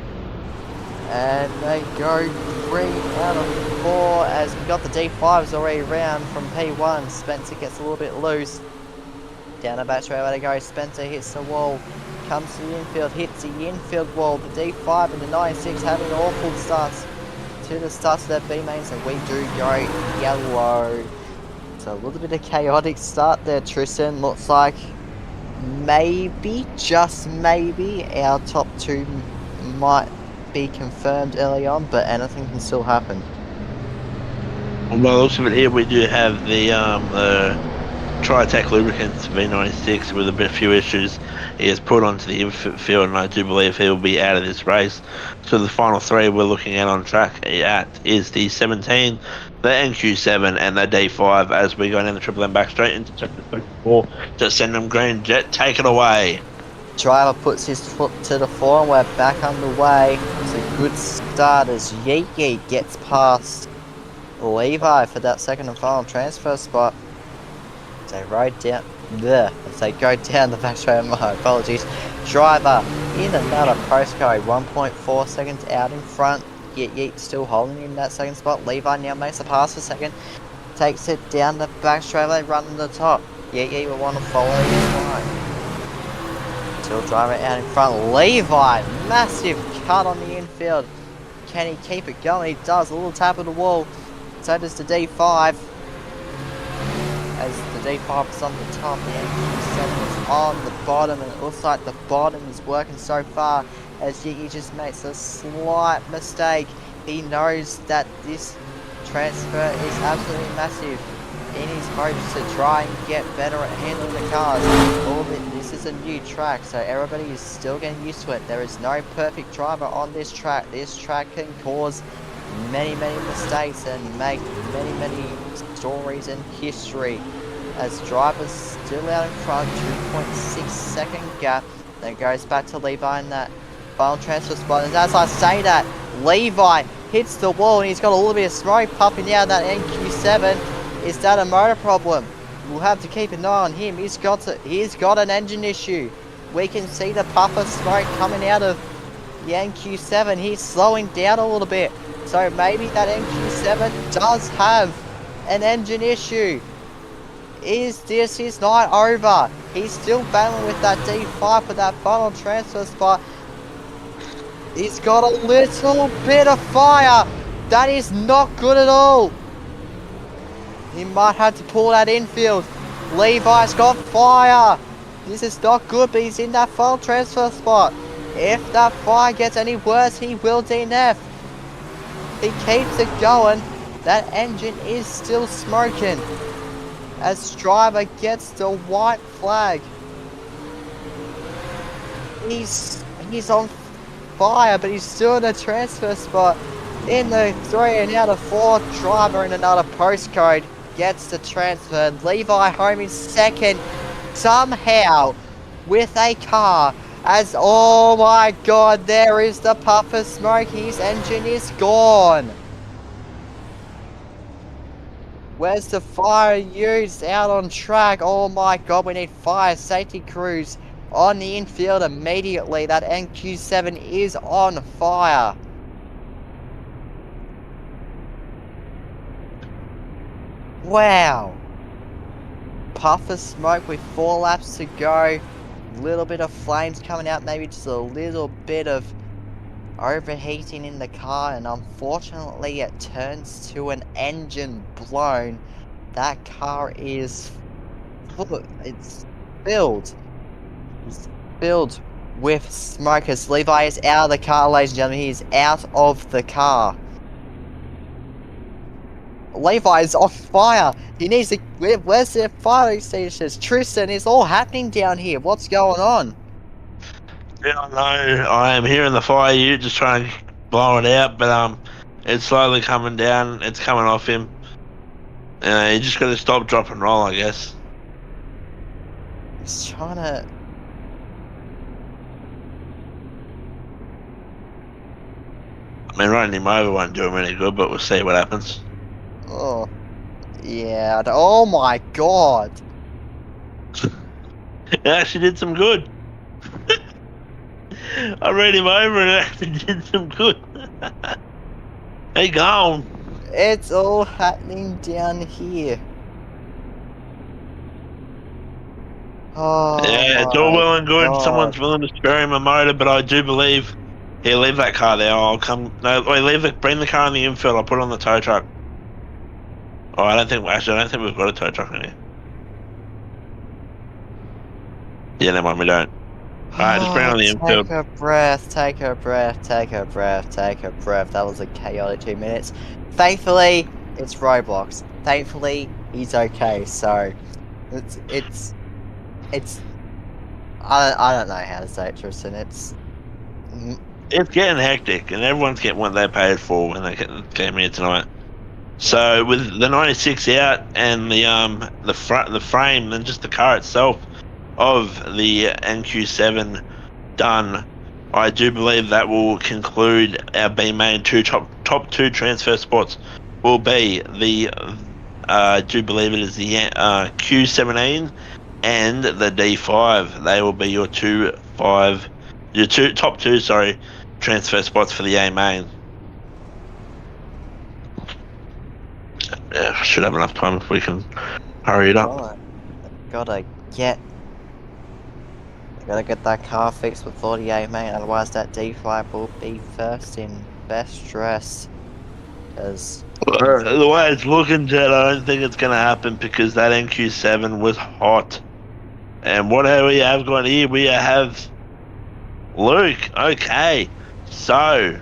And they go 3 out of 4 as we got the D5s already round from P1. Spencer gets a little bit loose. Down the back straight, they go. Spencer hits the wall, comes to the infield, hits the infield wall. The D5 and the 96 having awful starts to the starts of their B mains, and we do go yellow. So a little bit of chaotic start there, Tristan. Looks like maybe, just maybe, our top two might be confirmed early on, but anything can still happen. Well, looks of it here, we do have the Tritech Lubricants V96 with a few issues. He has put onto the infield, and I do believe he will be out of this race. So the final three we're looking at on track at is the 17, the NQ7, and the D5 as we go down the Triple M back straight into sector 4 to send them green. Jet, take it away. Driver puts his foot to the floor and we're back underway. It's a good start as Yeet Yeet gets past Levi for that second and final transfer spot. They rode down there as they go down the back straight. My apologies. Driver in another postcode, 1.4 seconds out in front. Yeet Yeet still holding in that second spot. Levi now makes a pass for second, takes it down the back straightaway, running the top. Yeet Yeet will want to follow his line. Still driver out in front. Levi, massive cut on the infield. Can he keep it going? He does. A little tap of the wall. So does the D5. As the D5 is on the top, the NQ7 is on the bottom, and it looks like the bottom is working so far as Yiggy just makes a slight mistake. He knows that this transfer is absolutely massive in his hopes to try and get better at handling the cars. This is a new track, so everybody is still getting used to it. There is no perfect driver on this track. This track can cause many mistakes and make many stories and history, as drivers still out in front, 2.6 second gap. Then goes back to Levi in that final transfer spot, and as I say that, Levi hits the wall and he's got a little bit of smoke puffing out of that NQ7. Is that a motor problem? We'll have to keep an eye on him. He's got an engine issue. We can see the puff of smoke coming out of the NQ7. He's slowing down a little bit, so maybe that NQ7 does have an engine issue. Is this his night over? He's still battling with that D5 for that final transfer spot. He's got a little bit of fire. That is not good at all. He might have to pull that infield. Levi's got fire. This is not good, but he's in that final transfer spot. If that fire gets any worse, he will DNF. He keeps it going. That engine is still smoking as driver gets the white flag. He's on fire, but he's still in a transfer spot. In the 3 and out of 4, driver in another postcode gets the transfer. Levi home in second, somehow with a car. As, oh my god, there is the puff of smoke. His engine is gone. Where's the fire used out on track? Oh my god, we need fire safety crews on the infield immediately. That NQ7 is on fire. Wow. Puff of smoke with 4 laps to go. Little bit of flames coming out, maybe just a little bit of overheating in the car, and unfortunately it turns to an engine blown. That car is full. It's filled. It's filled with smokers. Levi is out of the car, ladies and gentlemen. He is out of the car. Levi is on fire. He needs to. Where's the fire extinguishers? Tristan, it's all happening down here. What's going on? Yeah, I know. I am here in the fire unit, just trying to blow it out, but it's slowly coming down. It's coming off him. You just got to stop, drop, and roll, I guess. He's trying to. I mean, running him over won't do him any good, but we'll see what happens. Oh, yeah. Oh my god. It actually did some good. I ran him over and it actually did some good. Hey, gone. It's all happening down here. Oh, yeah, it's all well and good. God. Someone's willing to spare him a motor, but I do believe he'll leave that car there. I'll come. No, wait, bring the car in the infield. I'll put it on the tow truck. Oh, I don't think we've got a tow truck in here. Yeah, never mind, we don't. Alright, just bring it on the infield. Take a breath, take a breath, take a breath, take a breath. That was a chaotic 2 minutes. Thankfully, it's Roblox. Thankfully, he's okay. So, it's. I don't know how to say it, Tristan. It's getting hectic, and everyone's getting what they paid for when they came here tonight. So with the 96 out and the frame and just the car itself of the NQ7 done, I do believe that will conclude our B main top two transfer spots will be the I do believe it is the Q17 and the D5. They will be your top two transfer spots for the A main. Yeah, should have enough time if we can hurry it up. Gotta get that car fixed before the A main, otherwise that D5 will be first in best dress. Because the way it's looking, Jed, I don't think it's going to happen because that NQ7 was hot. And what do we have got here? We have Luke. Okay, so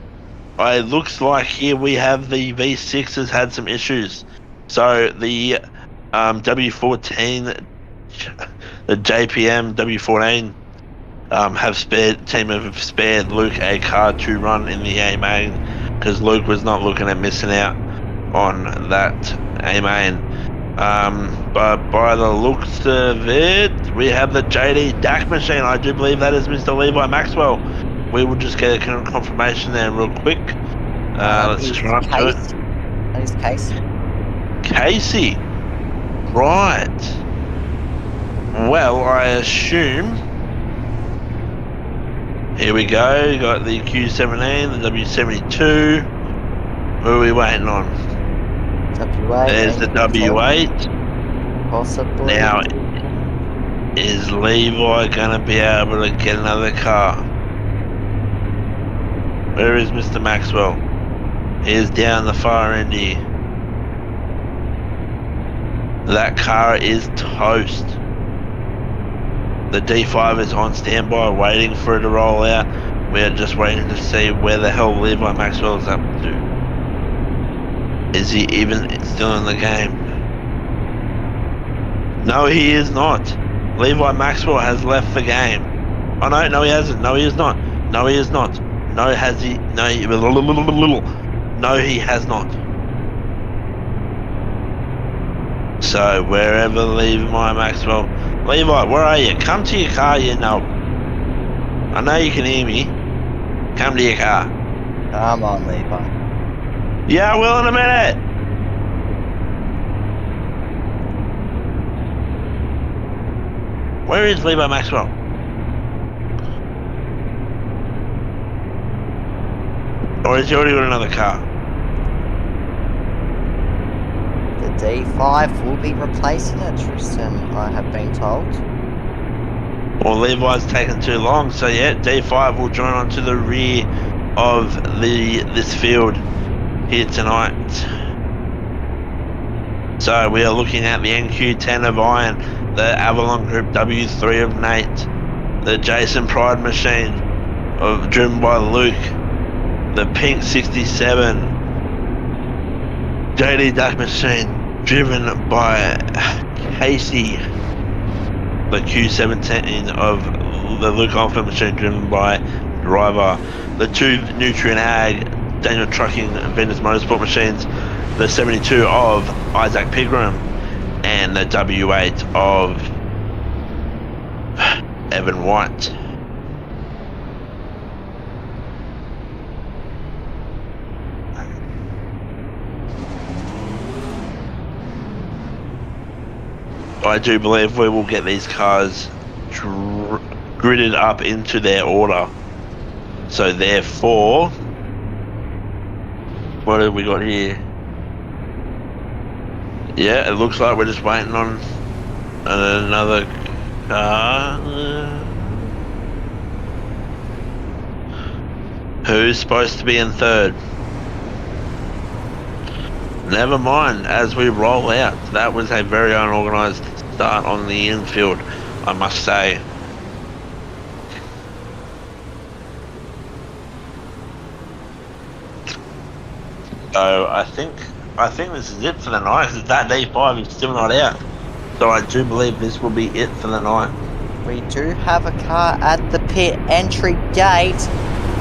it looks like here we have the V6 has had some issues. So the W14, the JPM W14 have spared Luke a car to run in the A main because Luke was not looking at missing out on that A main. But by the looks of it, we have the JD DAC machine. I do believe that is Mr. Levi Maxwell. We will just get a confirmation there real quick. Let's just run up to it. That is Casey. Casey. Right. Well, I assume. Here we go. Got the Q17, the W72. Who are we waiting on? W8. There's the W8. Possibly. Now, is Levi going to be able to get another car? Where is Mr. Maxwell? He is down the far end here. That car is toast. The D5 is on standby, waiting for it to roll out. We are just waiting to see where the hell Levi Maxwell is up to. Is he even still in the game? No, he is not. Levi Maxwell has left the game. Oh no, he hasn't. No, he is not. No, he is not. No, has he? No, no, he has not. So wherever Levi Maxwell, Levi, where are you? Come to your car, you know. I know you can hear me. Come to your car. Come on, Levi. Yeah, I will in a minute. Where is Levi Maxwell? Or has he already got another car? The D5 will be replacing it, Tristan, I have been told. Well, Levi's taken too long, so yeah, D5 will join onto the rear of this field here tonight. So we are looking at the NQ10 of Iron, the Avalon Group W3 of Nate, the Jason Pride machine driven by Luke, the Pink 67 JD Duck machine driven by Casey, the Q17 of the Luke Alpha machine driven by Driver, the two Nutrient Ag Daniel Trucking Venus Motorsport machines, the 72 of Isaac Pigram, and the W8 of Evan White. I do believe we will get these cars gridded up into their order. So therefore, what have we got here? Yeah, it looks like we're just waiting on another car. Who's supposed to be in third? Never mind, as we roll out. That was a very unorganised start on the infield, I must say. So I think this is it for the night, because that D5 is still not out. So I do believe this will be it for the night. We do have a car at the pit entry gate,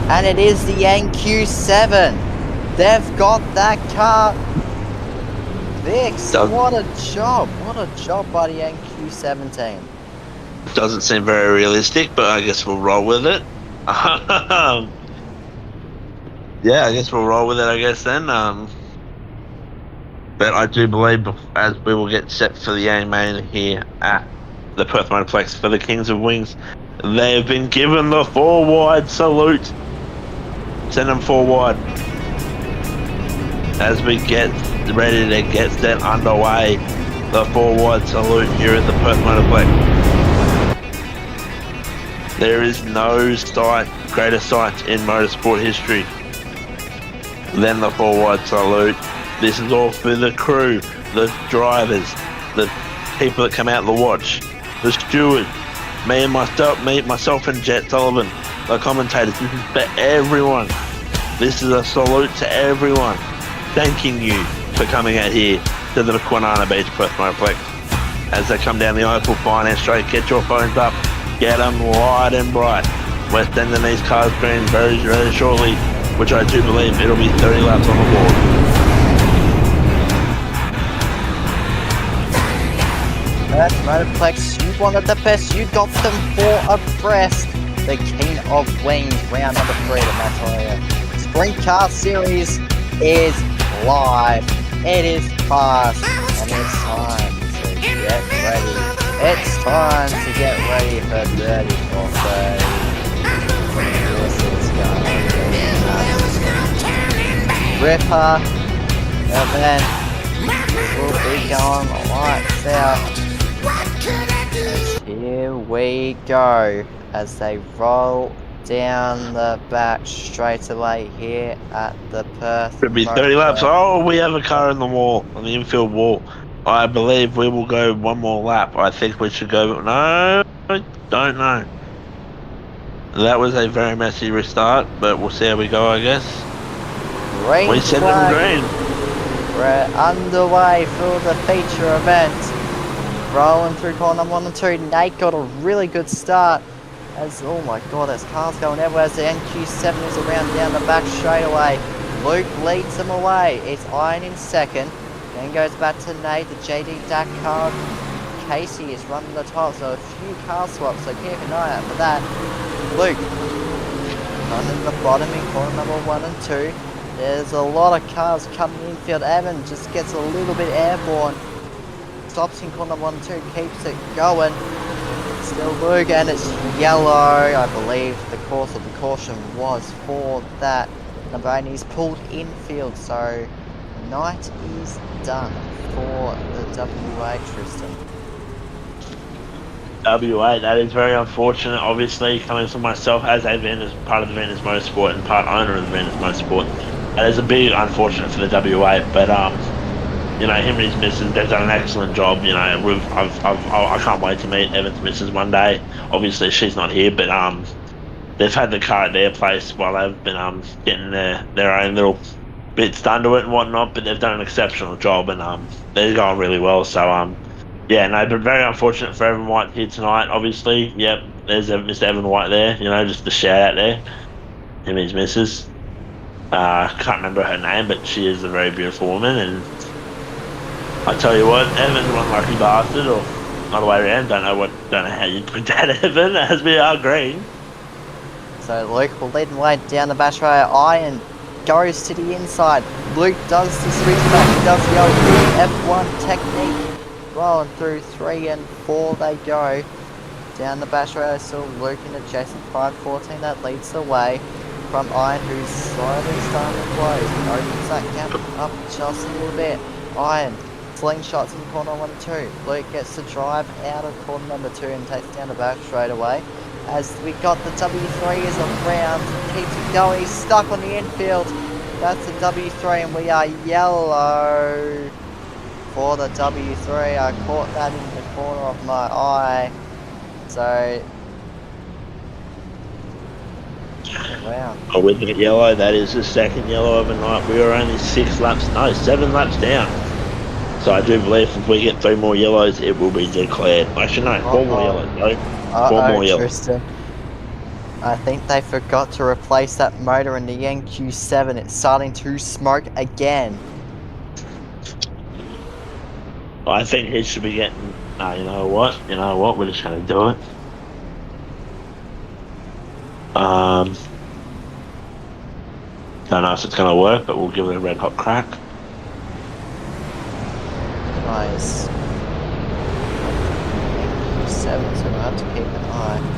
and it is the NQ7. They've got that car fixed. What a job by the NQ17. Doesn't seem very realistic, but I guess we'll roll with it. Yeah, I guess we'll roll with it, I guess, then. But I do believe, as we will get set for the main here at the Perth Motorplex for the Kings of Wings, they have been given the 4-wide salute. Send them 4 wide. As we get ready to get set underway, the 4-wide salute here at the Perth Motorplex. There is no sight, greater sight in motorsport history than the 4-wide salute. This is all for the crew, the drivers, the people that come out to watch, the steward, me, myself and Jet Sullivan, the commentators. This is for everyone. This is a salute to everyone, thanking you for coming out here to the Kwinana Beach Perth Motorplex. As they come down the Opal Finance Straight, get your phones up, get them wide and bright. We're sending these cars green very, very shortly, which I do believe it'll be 30 laps on the board. Perth Motorplex, you wanted the best, you got them 4 abreast. The King of Wings, round number 3 to Matoya. Sprint Car Series is live. It is fast, and it's time to get ready. It's time to get ready for 34 30. This is going to be nuts. Ripper event will be going lights out. Here we go as they roll down the back straightaway here at the Perth. Should be 30 laps. Oh, we have a car in the wall, on the infield wall. I believe we will go one more lap. I think we should go. No, I don't know. That was a very messy restart, but we'll see how we go, I guess. Green we send them green. We're underway for the feature event. Rolling through corner 1 and 2. Nate got a really good start. As, oh my god, there's cars going everywhere as the NQ7 is around down the back straightaway. Luke leads them away. It's Iron in second. Then goes back to Nate, the JD Dak car. Casey is running the top, so a few car swaps, so keep an eye out for that. Luke running the bottom in corner number 1 and 2. There's a lot of cars coming infield. Evan just gets a little bit airborne. Stops in corner 1 and 2, keeps it going. Still Luke, and it's yellow. I believe the course of the caution was for that. Number 8 is pulled infield, so night is done for the WA, Tristan. W8. That is very unfortunate. Obviously, coming from myself as a Venus, part of the Venus Motorsport and part owner of the Venus Motorsport, that is a big unfortunate for the W8. But you know, him and his missus, they've done an excellent job. You know, I can't wait to meet Evan's missus one day. Obviously, she's not here, but they've had the car at their place while they've been getting their own little bits done to it and whatnot. But they've done an exceptional job, and they're going really well. So yeah, no, but very unfortunate for Evan White here tonight. Obviously, yep, there's Mr. Evan White there. You know, just the shout out there. Him and his missus. Can't remember her name, but she is a very beautiful woman, and I tell you what, Evan's one lucky bastard, or other way around. Don't know how you'd put that, Evan, as we are green. So Luke will lead the way down the bash row. Iron goes to the inside. Luke does the switch back. He does the old F1 technique. Rolling through 3 and 4 they go. Down the bash row, still Luke in the Jason 514 that leads the way from Iron, who's slowly starting to close. He opens that gap up just a little bit. Iron slingshots in corner 1 and 2. Luke gets to drive out of corner number 2 and takes down the back straight away. As we got the W3 is around, keeps it going, he's stuck on the infield. That's the W3 and we are yellow for the W3. I caught that in the corner of my eye. So, wow. Oh, with the yellow, that is the second yellow of the night. We are only 7 laps down. So I do believe if we get 3 more yellows, it will be declared. Actually, no, 4 more yellows, though. 4 more yellows. Tristan. I think they forgot to replace that motor in the NQ7. It's starting to smoke again. I think he should be getting... you know what? We're just going to do it. Don't know if it's going to work, but we'll give it a red hot crack. Nice. NQ7, so we'll have to keep an eye.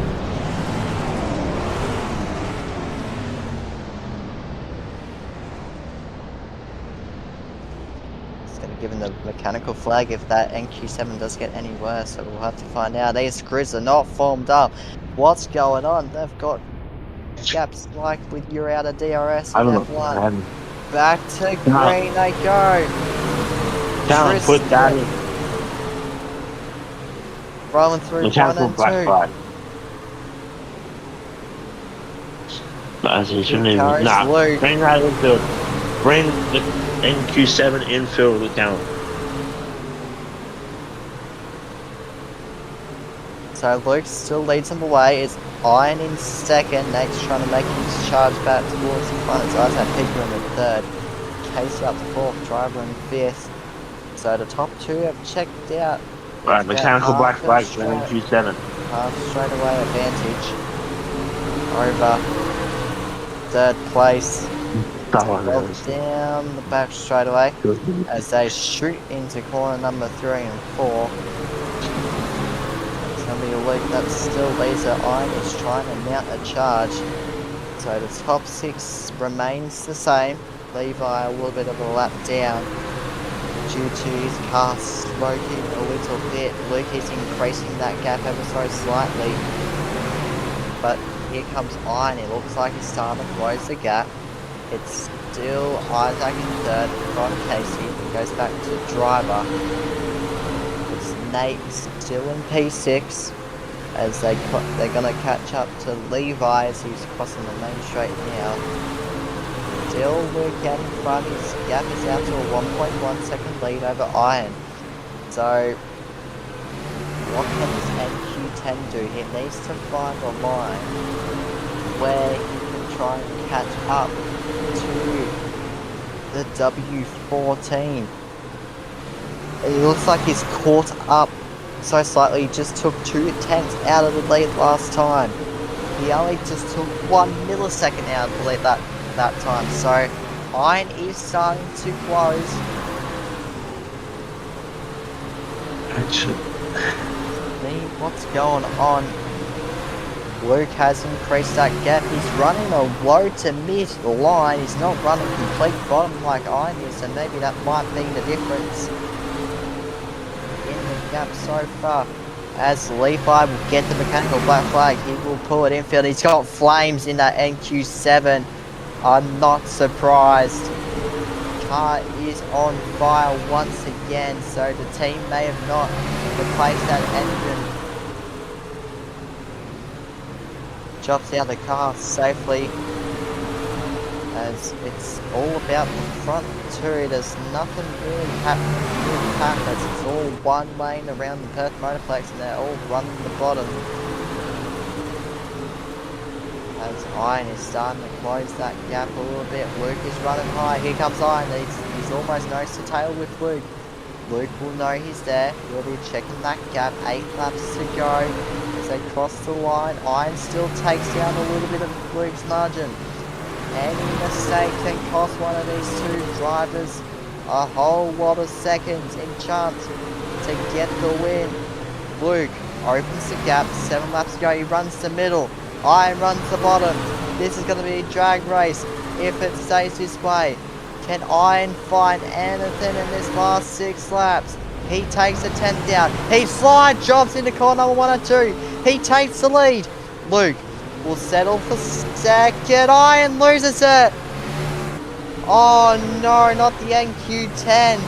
Given the mechanical flag if that NQ7 does get any worse, so we'll have to find out. These grids are not formed up. What's going on? They've got gaps like with you're out of DRS and F1. Back to green they go. Can't put that in. Rolling through 1 and 2. As he shouldn't even. Nah, bring that infield. Bring the NQ7 infield with down. So Luke still leads him away. It's Iron in second. Nate's trying to make his charge back towards the front. It's Isaac Picker in the third. Casey up the fourth. Driver in fifth. So the top 2 have checked out. Right, mechanical black flag for NQ7. Straight away advantage over third place. Well down the back straight away as they shoot into corner number 3 and 4. It's going to be a week that still Laser Iron is trying to mount a charge. So the top 6 remains the same. Levi a little bit of a lap down due to his car smoking a little bit. Luke is increasing that gap ever so slightly. But here comes Iron. It looks like he's starting to close the gap. It's still Isaac in third from Casey. It goes back to driver. It's Nate still in P6 as they're going to catch up to Levi as he's crossing the main straight now. Still Luke out in front. His gap is out to a 1.1 second lead over Iron. So what can this NQ10 do? He needs to find a line where he can try and catch up to the W14. It looks like he's caught up so slightly. He just took 2 tenths out of the lead last time. He only just took 1 millisecond out of the lead that time. So Iron is starting to close. What's going on? Luke has increased that gap. He's running a low to mid line. He's not running complete bottom like Iron is, so maybe that might be the difference in the gap so far. as Levi will get the mechanical black flag. He will pull it infield. He's got flames in that NQ7. I'm not surprised. Car is on fire once again, so the team may have not replaced that engine. Drops out the car safely, as it's all about the front two. There's nothing really happening in the pack, as it's all one lane around the Perth Motorplex and they're all running the bottom. As Iron is starting to close that gap a little bit. Luke is running high. Here comes Iron. He's almost nose to tail with Luke. Luke will know he's there. He'll be checking that gap. 8 laps to go as they cross the line. Iron still takes down a little bit of Luke's margin. Any mistake can cost one of these two drivers a whole lot of seconds in chance to get the win. Luke opens the gap. 7 laps to go. He runs the middle. Iron runs the bottom. This is going to be a drag race if it stays this way. Can Iron find anything in this last 6 laps? He takes the 10th out. He slide drops into corner number 1 and 2. He takes the lead. Luke will settle for second. Iron loses it. Oh no, not the NQ10.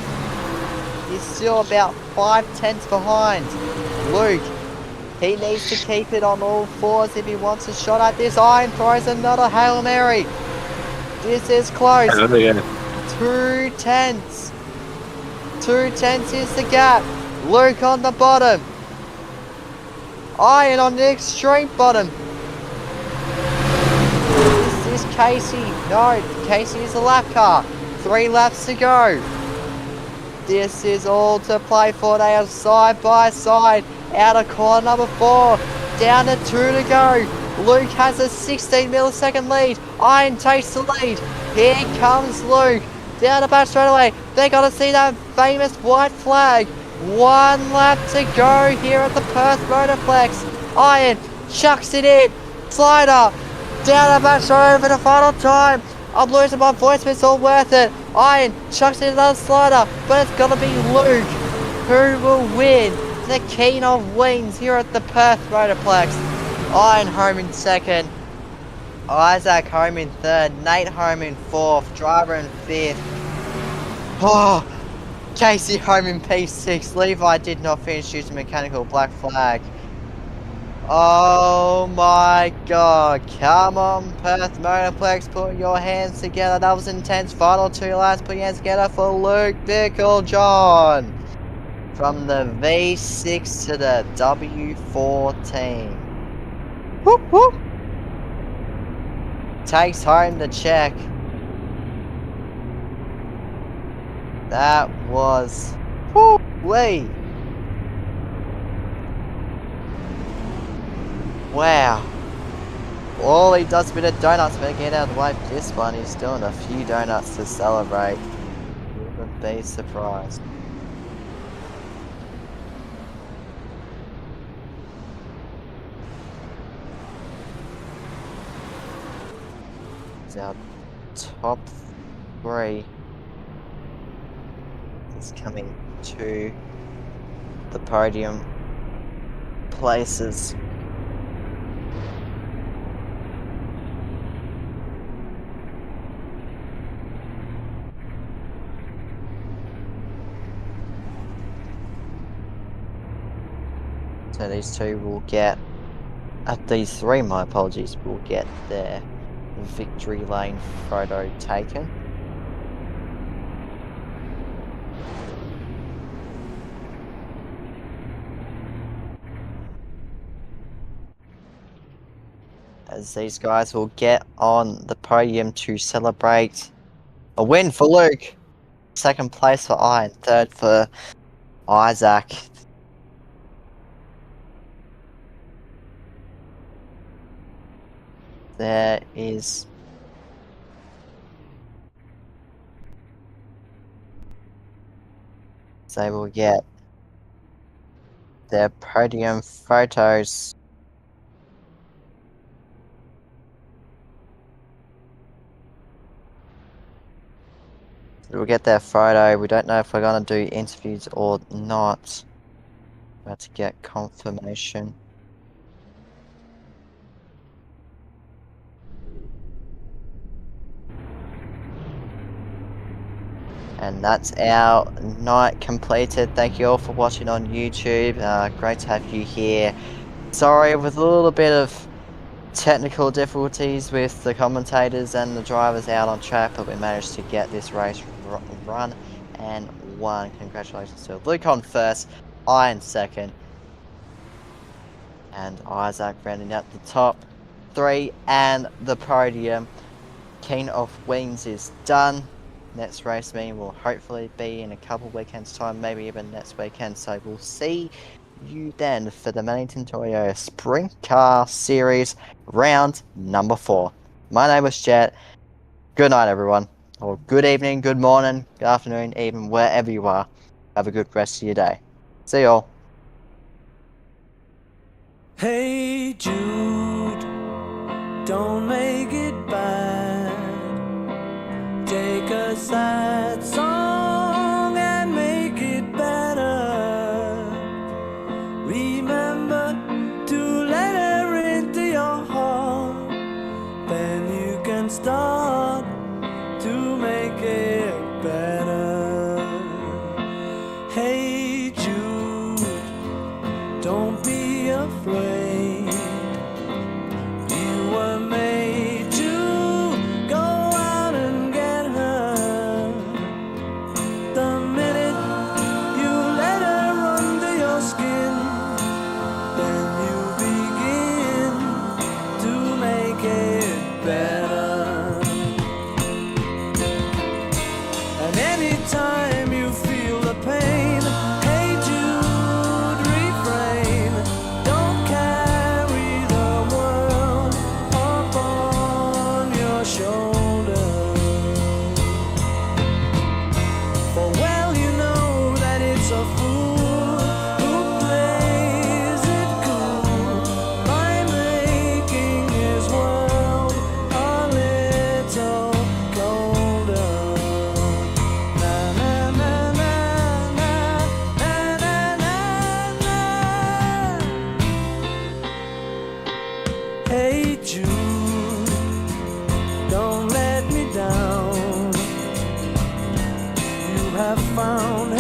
He's still about 5/10 behind. Luke, he needs to keep it on all fours if he wants a shot at this. Iron throws another Hail Mary. This is close. 2 tenths. 2 tenths is the gap. Luke on the bottom. Iron on the extreme bottom. Is this Casey? No, Casey is a lap car. 3 laps to go. This is all to play for. They are side by side. Out of corner number 4. Down to 2 to go. Luke has a 16 millisecond lead. Iron takes the lead. Here comes Luke. Down the back straight away. They got to see that famous white flag. 1 lap to go here at the Perth Motorplex. Iron chucks it in. Slider. Down the back straight for the final time. I'm losing my voice, but it's all worth it. Iron chucks in another slider. But it's going to be Luke who will win the King of Wings here at the Perth Motorplex. Iron home in 2nd. Isaac home in 3rd. Nate home in 4th. Driver in 5th. Oh, Casey home in P6. Levi did not finish due to mechanical black flag. Oh my god. Come on, Perth Motorplex. Put your hands together. That was intense. Final 2 laps. Put your hands together for Luke Bicklejohn. From the V6 to the W14. Whoop whoop. Takes home the check. That was whoo-wee. Wow. All he does is a bit of donuts, but get out of the way for this one. He's doing a few donuts to celebrate. Wouldn't be surprised. Our top 3 is coming to the podium places. So these 2 will get, these 3, my apologies, will get their victory lane photo taken. As these guys will get on the podium to celebrate a win for Luke. 2nd place for Iron, 3rd for Isaac. There is they will get their podium photos. We'll get their photo. We don't know if we're going to do interviews or not. About to get confirmation. And that's our night completed. Thank you all for watching on YouTube. Great to have you here. Sorry, with a little bit of technical difficulties with the commentators and the drivers out on track, but we managed to get this race run and won. Congratulations to Luke on first, I in second, and Isaac rounding out the top 3 and the podium. King of Wings is done. Next race meeting will hopefully be in a couple weekends time, maybe even next weekend, so we'll see you then for the Maddinton Toyota Sprint Car Series round number 4. My name is Jet. Good night, everyone, or good evening, good morning, good afternoon, even wherever you are. Have a good rest of your day. See y'all. Hey Jude, don't make it bad. Take a sad song and make it better. Remember to let her into your heart. Then you can start to make it better. Hey Jude, don't be afraid. You were made to go out and get her. The minute you let her under your skin, then you begin to make it better. And anytime you feel the pain, hey Jude, refrain. Don't carry the world up on your shoulder. For well you know that it's a fool who plays it cool by making his world a little colder. Na na na na na na na na. Hey Jude, don't let me down. You have found